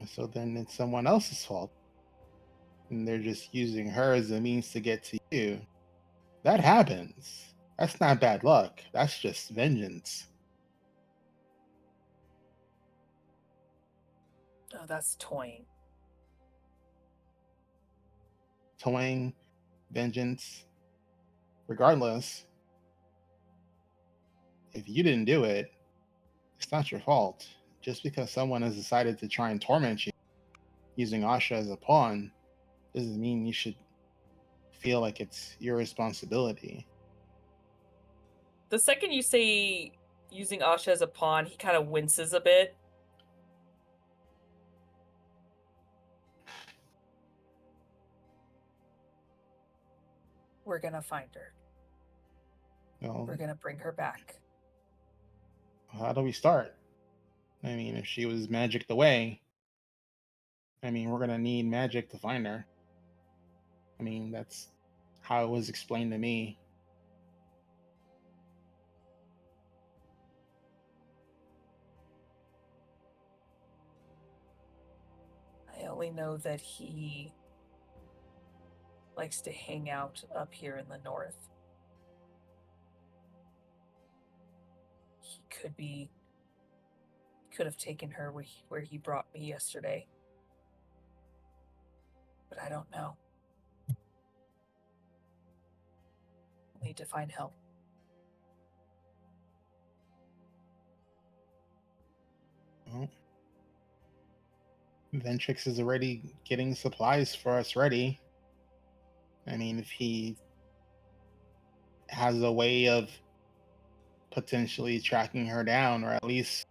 So then it's someone else's fault. And they're just using her as a means to get to you. That happens. That's not bad luck. That's just vengeance. Oh, that's toying. Toying, vengeance. Regardless, if you didn't do it, it's not your fault. Just because someone has decided to try and torment you using Asha as a pawn doesn't mean you should feel like it's your responsibility. The second you say using Asha as a pawn, he kind of winces a bit. We're gonna find her. Well, We're gonna bring her back. how do we start? I mean, if she was magicked away, I mean, we're gonna need magic to find her. I mean, that's how it was explained to me. I only know that he likes to hang out up here in the north. He could have taken her where he brought me yesterday. But I don't know. We'll need to find help. Well, Ventrix is already getting supplies for us ready. I mean, if he has a way of potentially tracking her down or at least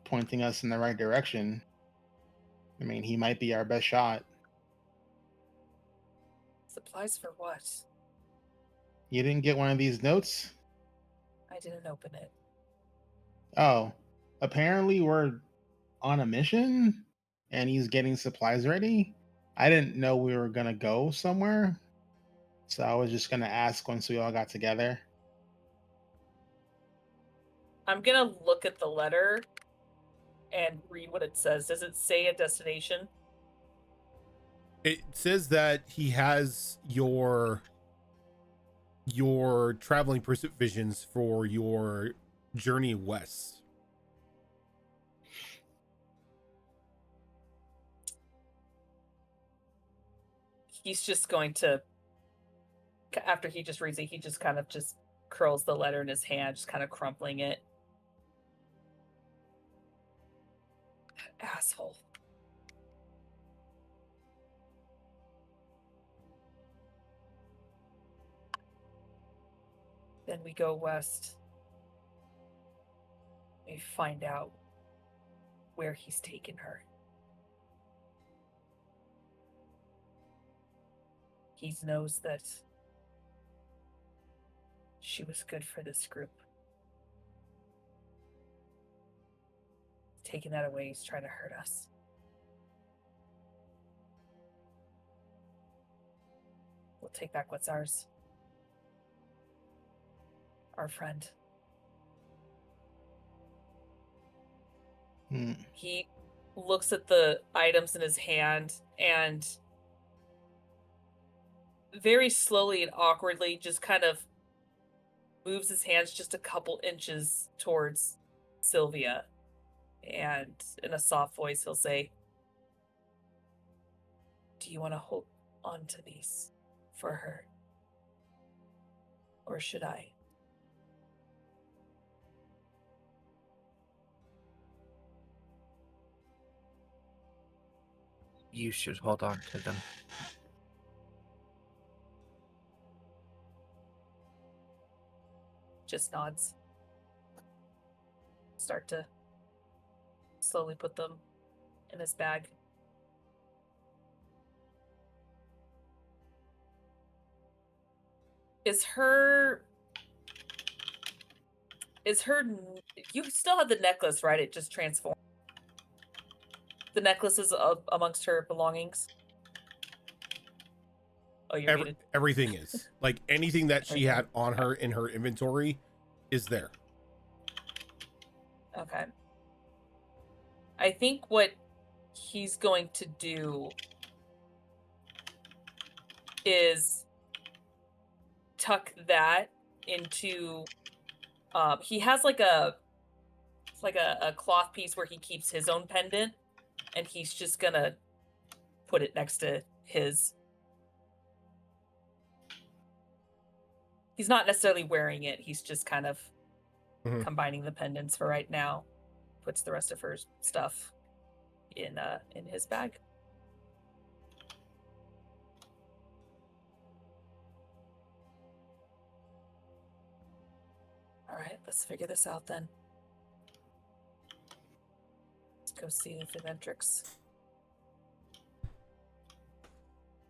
pointing us in the right direction, I mean, he might be our best shot. Supplies for what? You didn't get one of these notes? I didn't open it. Oh, apparently we're on a mission and he's getting supplies ready. I didn't know we were going to go somewhere. So I was just going to ask once we all got together. I'm gonna look at the letter and read what it says. Does it say a destination? It says that he has your traveling pursuit visions for your journey west. He's just going to, after he just reads it, he just kind of just curls the letter in his hand, just kind of crumpling it. Asshole. Then we go west. We find out where he's taken her. He knows that she was good for this group. Taking that away, he's trying to hurt us. We'll take back what's ours. Our friend. He looks at the items in his hand and very slowly and awkwardly just kind of moves his hands just a couple inches towards Sylvia. And in a soft voice, he'll say, "Do you want to hold on to these for her? Or should I?" You should hold on to them. Just nods. Start to slowly put them in his bag. Is her... You still have the necklace, right? It just transformed. The necklace is amongst her belongings. Oh, you're muted. Everything is like anything that she Okay. had on her in her inventory is there. Okay. I think what he's going to do is tuck that into he has like a cloth piece where he keeps his own pendant, and he's just gonna put it next to his. He's not necessarily wearing it, he's just kind of combining the pendants for right now. Puts the rest of her stuff in his bag. All right, let's figure this out then. Let's go see the Ventrix.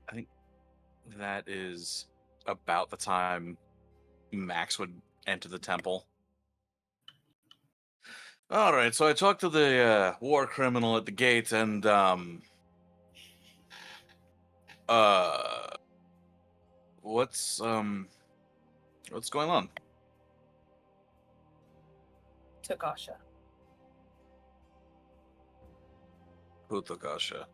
I think that is about the time Max would enter the temple. All right, so I talked to the war criminal at the gate, and what's going on? Takasha. Who Takasha?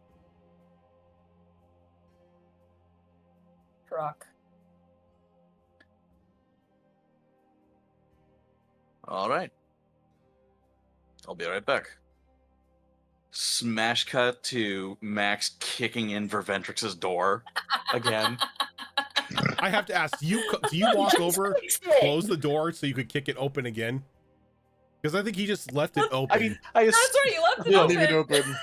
Rock. All right. I'll be right back. Smash cut to Max kicking in Verventrix's door again. I have to ask, do you walk over, close the door so you could kick it open again? Because I think he just left it open. I mean, I That's right, you left it Yeah, open. leave it open.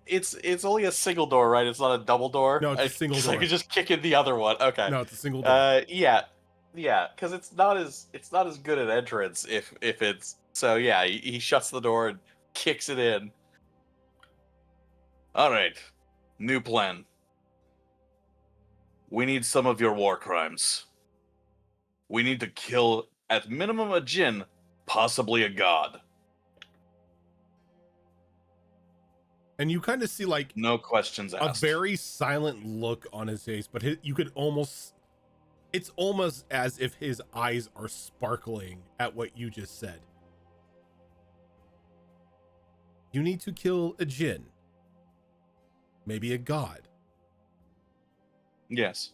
It's only a single door, right? It's not a double door. No, it's a single So I door. could just kick in the other one. Okay. No, it's a single door. Yeah, because it's not as good an entrance if it's so. Yeah, he shuts the door and kicks it in. All right, new plan. We need some of your war crimes. We need to kill at minimum a djinn, possibly a god. And you kind of see like No questions a asked. very silent look on his face, but you could almost, it's almost as if his eyes are sparkling at what you just said. You need to kill a djinn, maybe a god. Yes.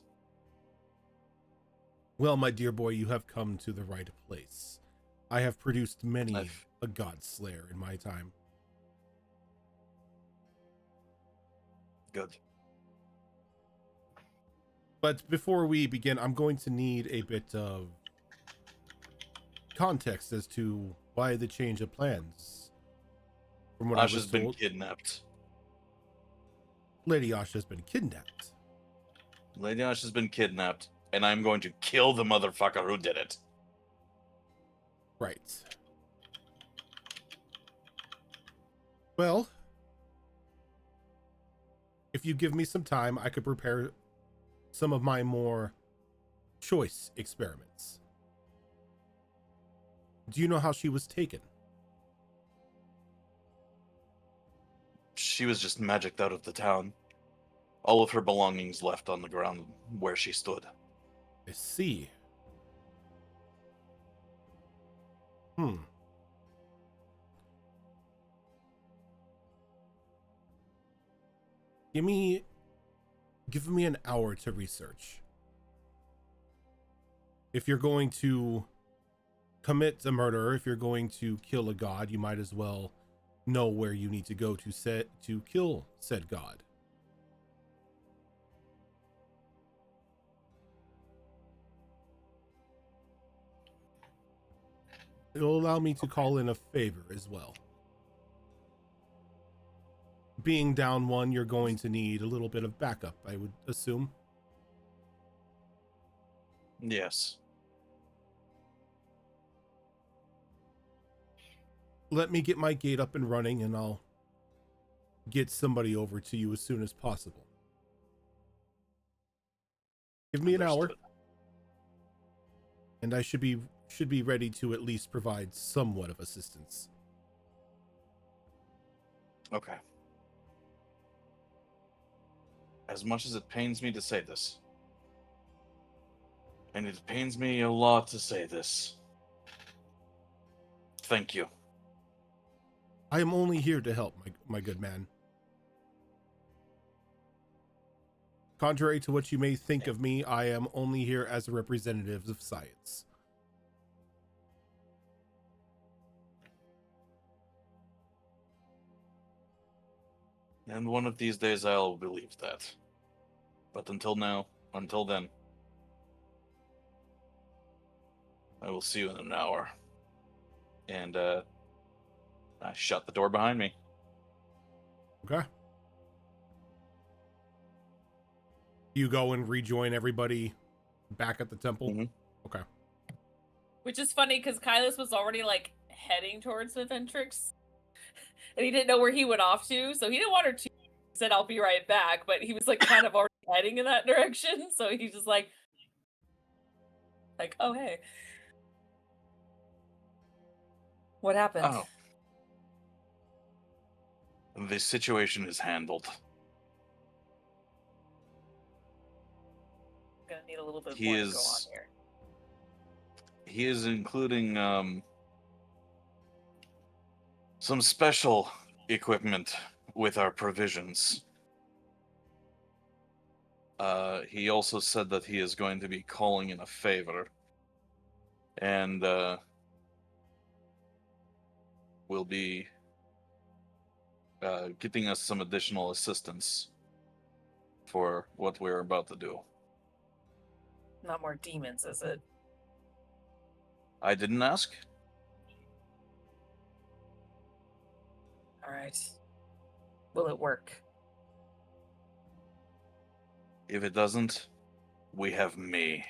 Well, my dear boy, you have come to the right place. I have produced many a god slayer in my time. Good. But before we begin, I'm going to need a bit of context as to why the change of plans. From what I was Asha's told, been kidnapped. Lady Asha has been kidnapped. Lady Asha's been kidnapped, and I'm going to kill the motherfucker who did it. Right. Well, if you give me some time, I could prepare some of my more choice experiments. Do you know how she was taken? She was just magicked out of the town. All of her belongings left on the ground where she stood. I see. Give me an hour to research. If you're going to commit a murder, if you're going to kill a god, you might as well know where you need to go to kill said god. It'll allow me to call in a favor as well. Being down one, you're going to need a little bit of backup, I would assume. Yes. Let me get my gate up and running, and I'll get somebody over to you as soon as possible. Give me an hour, and I should be ready to at least provide somewhat of assistance. Okay. As much as it pains me to say this, and it pains me a lot to say this, Thank you. I am only here to help, my good man. Contrary to what you may think of me, I am only here as a representative of science. And one of these days I'll believe that. But until then, I will see you in an hour. And I shut the door behind me. Okay. You go and rejoin everybody back at the temple? Mhm. Okay. Which is funny because Kylus was already like heading towards the Ventrix. And he didn't know where he went off to, so he didn't want her to. He said, I'll be right back, but he was like kind of already heading in that direction, so he's just like, oh, hey. What happened? Oh. The situation is handled. Gonna need a little bit He more to go on is- here. He is including some special equipment with our provisions. He also said that he is going to be calling in a favor. And will be getting us some additional assistance for what we're about to do. Not more demons, is it? I didn't ask. Alright. Will it work? If it doesn't, we have me.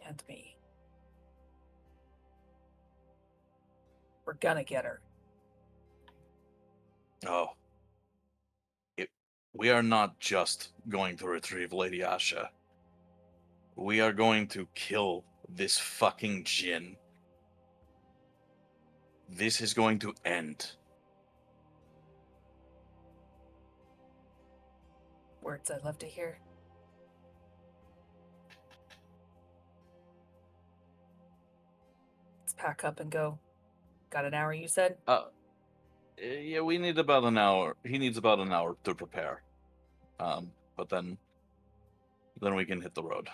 And me. We're gonna get her. Oh. We are not just going to retrieve Lady Asha. We are going to kill this fucking djinn. This is going to end. Words I'd love to hear. Let's pack up and go. Got an hour, you said? Yeah, we need about an hour. He needs about an hour to prepare. But then we can hit the road.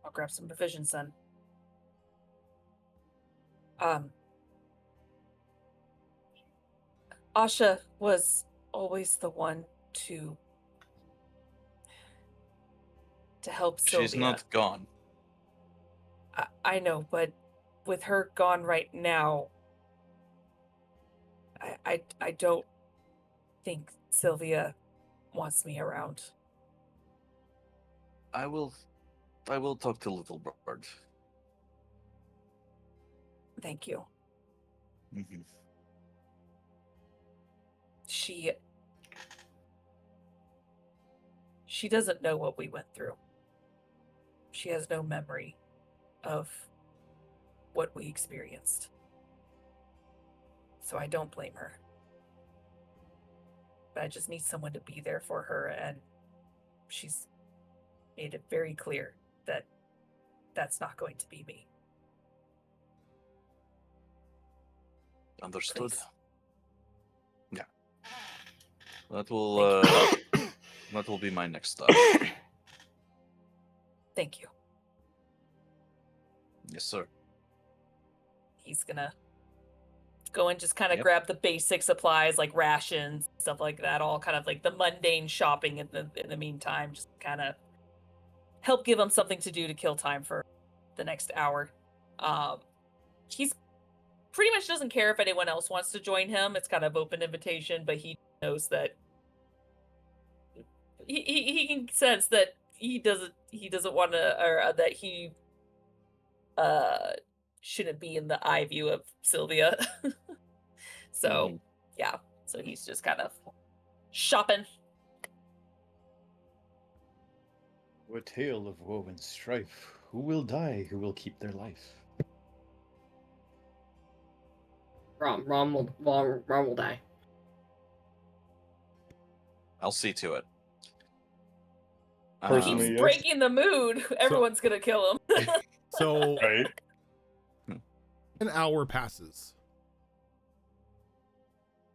I'll grab some provisions then. Asha was always the one to help Sylvia. She's not gone. I know, but with her gone right now, I don't think Sylvia wants me around. I will talk to Little Bird. Thank you. Mm-hmm. She doesn't know what we went through. She has no memory of what we experienced. So I don't blame her. But I just need someone to be there for her, and she's made it very clear that that's not going to be me. Understood. Please. Yeah. That will be my next stop. Thank you. Yes, sir. He's gonna go and just kind of Yep. grab the basic supplies like rations, stuff like that, all kind of like the mundane shopping in the meantime, just kind of help give him something to do to kill time for the next hour. He's pretty much doesn't care if anyone else wants to join him. It's kind of open invitation, but he knows that he can sense that he doesn't want to, or that he shouldn't be in the eye view of Sylvia. So yeah, so he's just kind of shopping. A tale of woe and strife. Who will die? Who will keep their life? Rom will die. I'll see to it. He Personally, keeps yes. breaking the mood. Everyone's gonna kill him. So Right. an hour passes.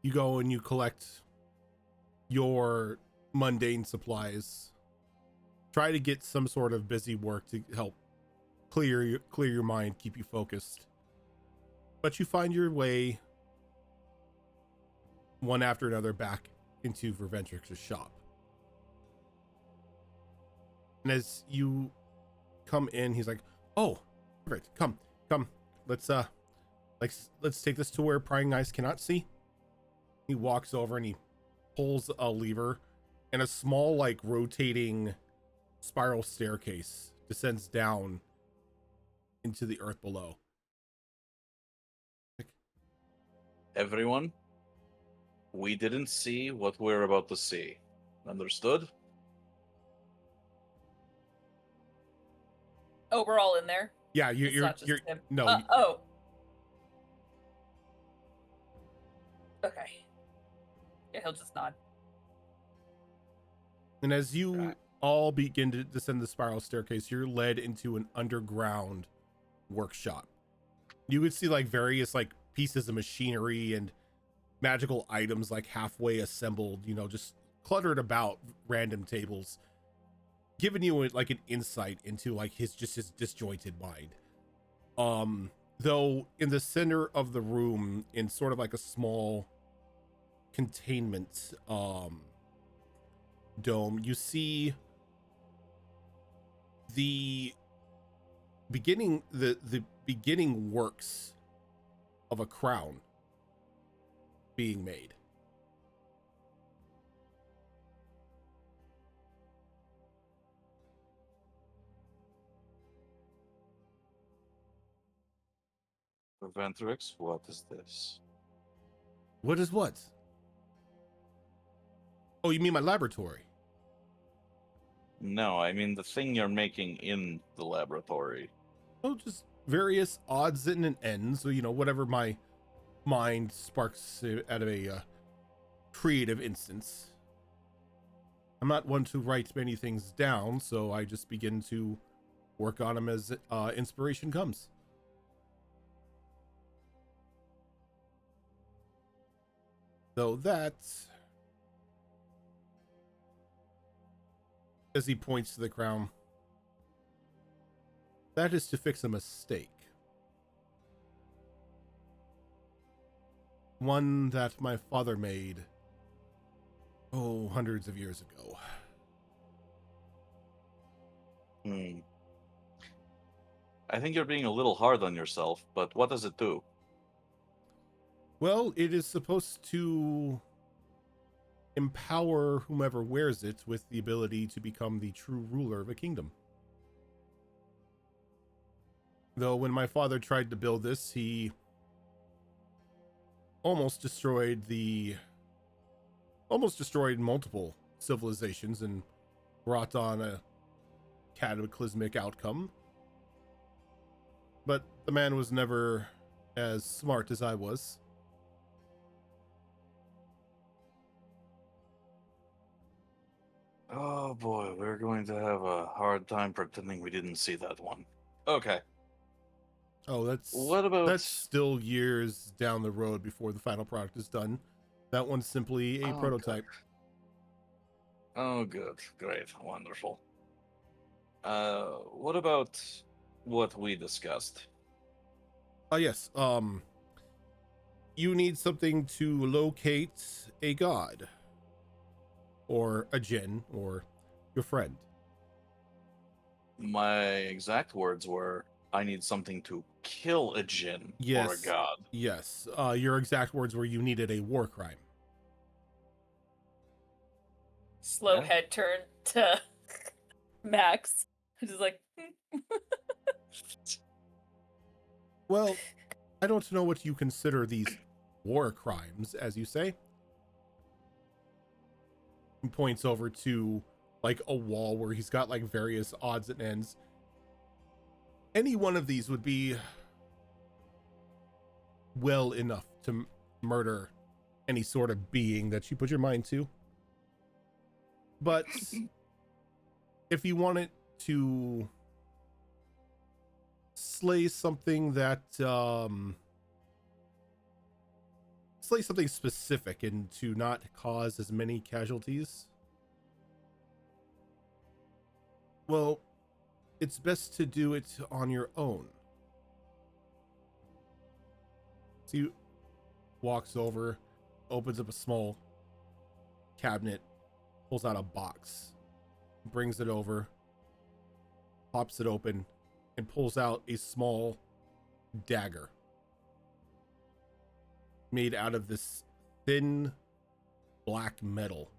You go and you collect your mundane supplies. Try to get some sort of busy work to help clear your mind, keep you focused. But you find your way one after another back into Verventrix's shop. And as you come in, he's like, "Oh, perfect. Come. Let's take this to where prying eyes cannot see." He walks over and he pulls a lever, and a small, like, rotating spiral staircase descends down into the earth below. Everyone, we didn't see what we're about to see. Understood? Oh, we're all in there. Yeah, It's not just him. no. Oh. Okay. Yeah, he'll just nod. And as you all begin to descend the spiral staircase, you're led into an underground workshop. You would see like various like pieces of machinery and magical items like halfway assembled, you know, just cluttered about random tables, giving you like an insight into like his disjointed mind. Though in the center of the room, in sort of like a small containment dome, you see the beginning works of a crown being made. Ventrix, what is this? What is what? Oh, you mean my laboratory? No, I mean the thing you're making in the laboratory. Oh, just various odds and ends. So, you know, whatever my mind sparks out of a creative instance. I'm not one to write many things down, so I just begin to work on them as inspiration comes. So that's, as he points to the crown, that is to fix a mistake. One that my father made, hundreds of years ago. I think you're being a little hard on yourself, but what does it do? Well, it is supposed to empower whomever wears it with the ability to become the true ruler of a kingdom. Though when my father tried to build this, he almost destroyed multiple civilizations and brought on a cataclysmic outcome. But the man was never as smart as I was. Oh boy, we're going to have a hard time pretending we didn't see that one. Okay. Oh, that's What still years down the road before the final product is done. That one's simply a prototype. Good. Oh, good. Great. Wonderful. What about what we discussed? Yes. You need something to locate a god, or a djinn, or your friend. My exact words were, I need something to kill a djinn or a god. Yes. Your exact words were you needed a war crime. Slow head turn to Max. Just like, Well, I don't know what you consider these war crimes, as you say. He points over to like a wall where he's got like various odds and ends. Any one of these would be well enough to murder any sort of being that you put your mind to. But if you wanted to slay something that slay something specific and to not cause as many casualties, well, it's best to do it on your own. So he walks over, opens up a small cabinet, pulls out a box, brings it over, pops it open, and pulls out a small dagger made out of this thin black metal.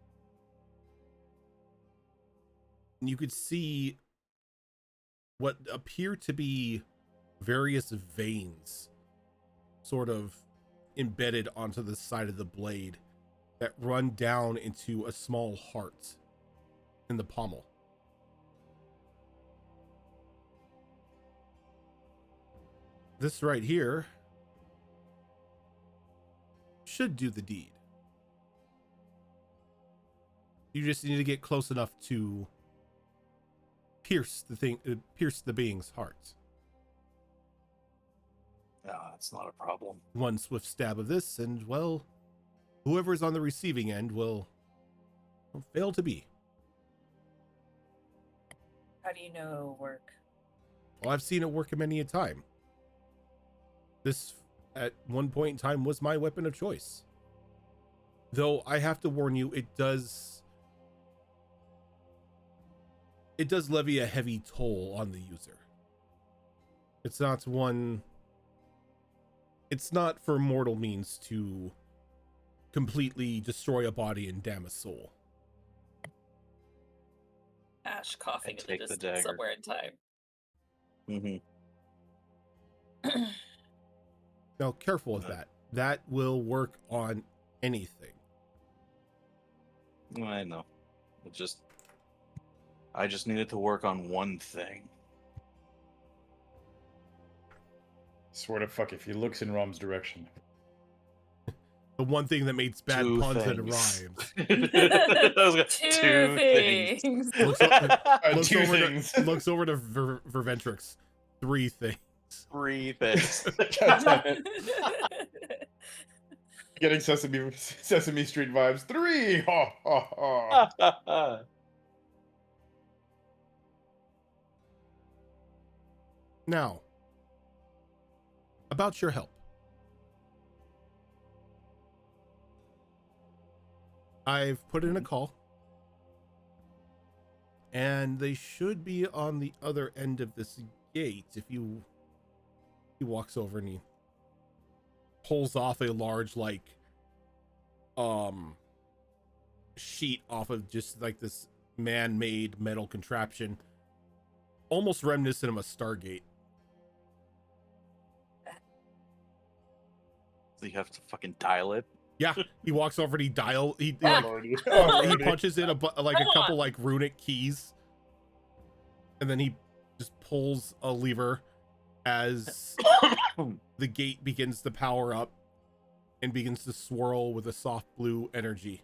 And you could see what appear to be various veins sort of embedded onto the side of the blade that run down into a small heart in the pommel. This right here should do the deed. You just need to get close enough to pierce the being's heart. No, that's not a problem. One swift stab of this, and well, whoever's on the receiving end will fail to be. How do you know it'll work? Well, I've seen it work many a time. This, at one point in time, was my weapon of choice. Though I have to warn you, it does levy a heavy toll on the user. It's not for mortal means to completely destroy a body and damn a soul. Ash coughing in the take the distance dagger. somewhere in time. Mm-hmm. Now, careful with that. That will work on anything. I know. I just needed to work on one thing. Swear to fuck if he looks in Rom's direction. The one thing that makes bad Two puns and things. rhymes. Two things. Looks over to Verventrix. 3 things. 3 things. God damn it. Getting Sesame Street vibes. 3! Ha ha ha. Now, about your help. I've put in a call, and they should be on the other end of this gate. He walks over and he pulls off a large, like, sheet off of just like this man-made metal contraption, almost reminiscent of a Stargate. So you have to fucking dial it. Yeah, he walks over and he Already. he punches in a couple like runic keys, and then he just pulls a lever as the gate begins to power up and begins to swirl with a soft blue energy.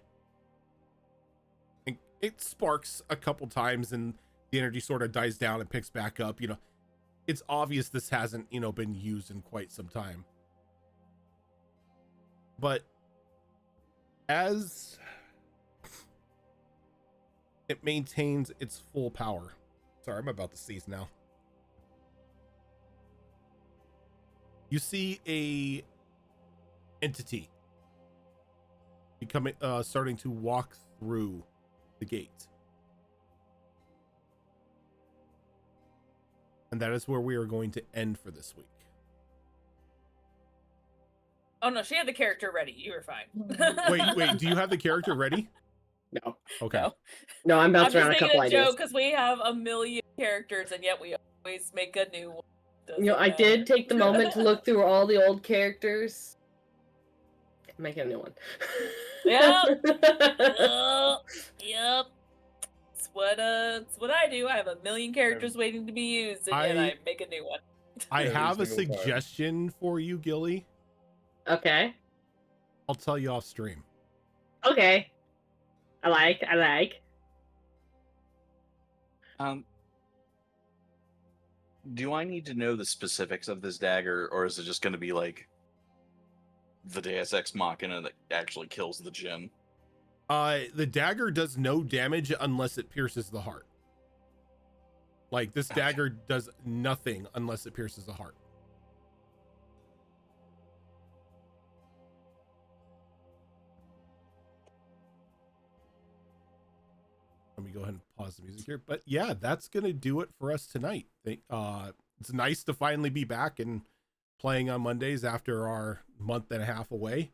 And it sparks a couple times and the energy sort of dies down and picks back up. It's obvious this hasn't, been used in quite some time. But as it maintains its full power. Sorry, I'm about to seize now. You see a entity starting to walk through the gate. And that is where we are going to end for this week. Oh no, she had the character ready. You were fine. Wait, do you have the character ready? No. Okay. No, I'm I'm bouncing around just a making couple a ideas. joke because we have a million characters and yet we always make a new one. I did take the moment to look through all the old characters. Make a new one. Yep. Yep. It's what I do. I have a million characters waiting to be used, and yet I make a new one. I Every have a single time. suggestion for you, Gilly. Okay. I'll tell you off stream. Okay. I like. Do I need to know the specifics of this dagger, or is it just going to be like the Deus Ex Machina that actually kills the djinn? The dagger does no damage unless it pierces the heart. Like, this dagger does nothing unless it pierces the heart. Let me go ahead and pause the music here. But yeah, that's gonna do it for us tonight. It's nice to finally be back and playing on Mondays after our month and a half away.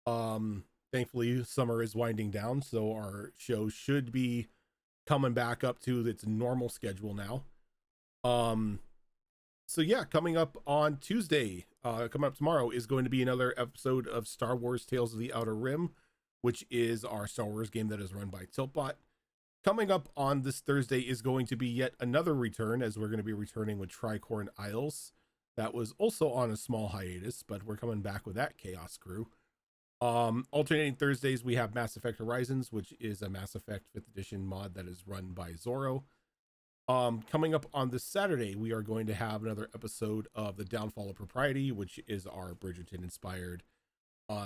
Thankfully summer is winding down, so our show should be coming back up to its normal schedule now. So yeah, coming up on Tuesday, coming up tomorrow, is going to be another episode of Star Wars Tales of the Outer Rim, which is our Star Wars game that is run by Tiltbot. Coming up on this Thursday is going to be yet another return, as we're going to be returning with Tricorn Isles. That was also on a small hiatus, but we're coming back with that Chaos crew. Alternating Thursdays, we have Mass Effect Horizons, which is a Mass Effect 5th edition mod that is run by Zorro. Coming up on this Saturday, we are going to have another episode of The Downfall of Propriety, which is our Bridgerton inspired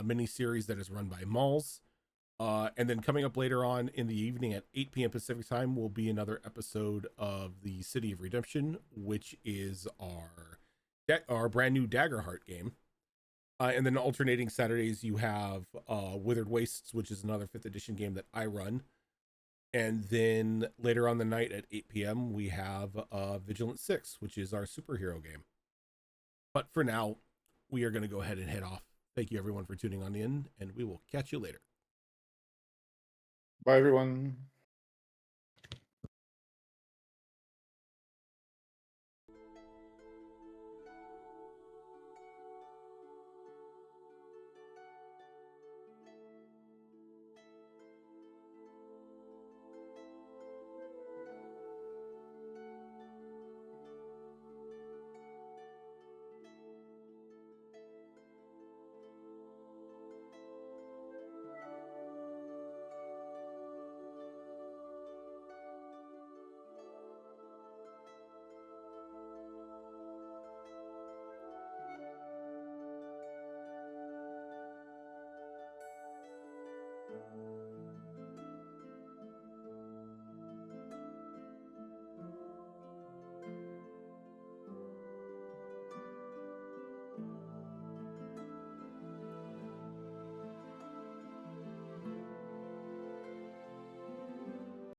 mini series that is run by Malls. And then coming up later on in the evening at 8 p.m. Pacific time will be another episode of the City of Redemption, which is our brand new Daggerheart game. And then alternating Saturdays, you have Withered Wastes, which is another 5th edition game that I run. And then later on the night at 8 p.m., we have Vigilant 6, which is our superhero game. But for now, we are going to go ahead and head off. Thank you, everyone, for tuning on in, and we will catch you later. Bye, everyone.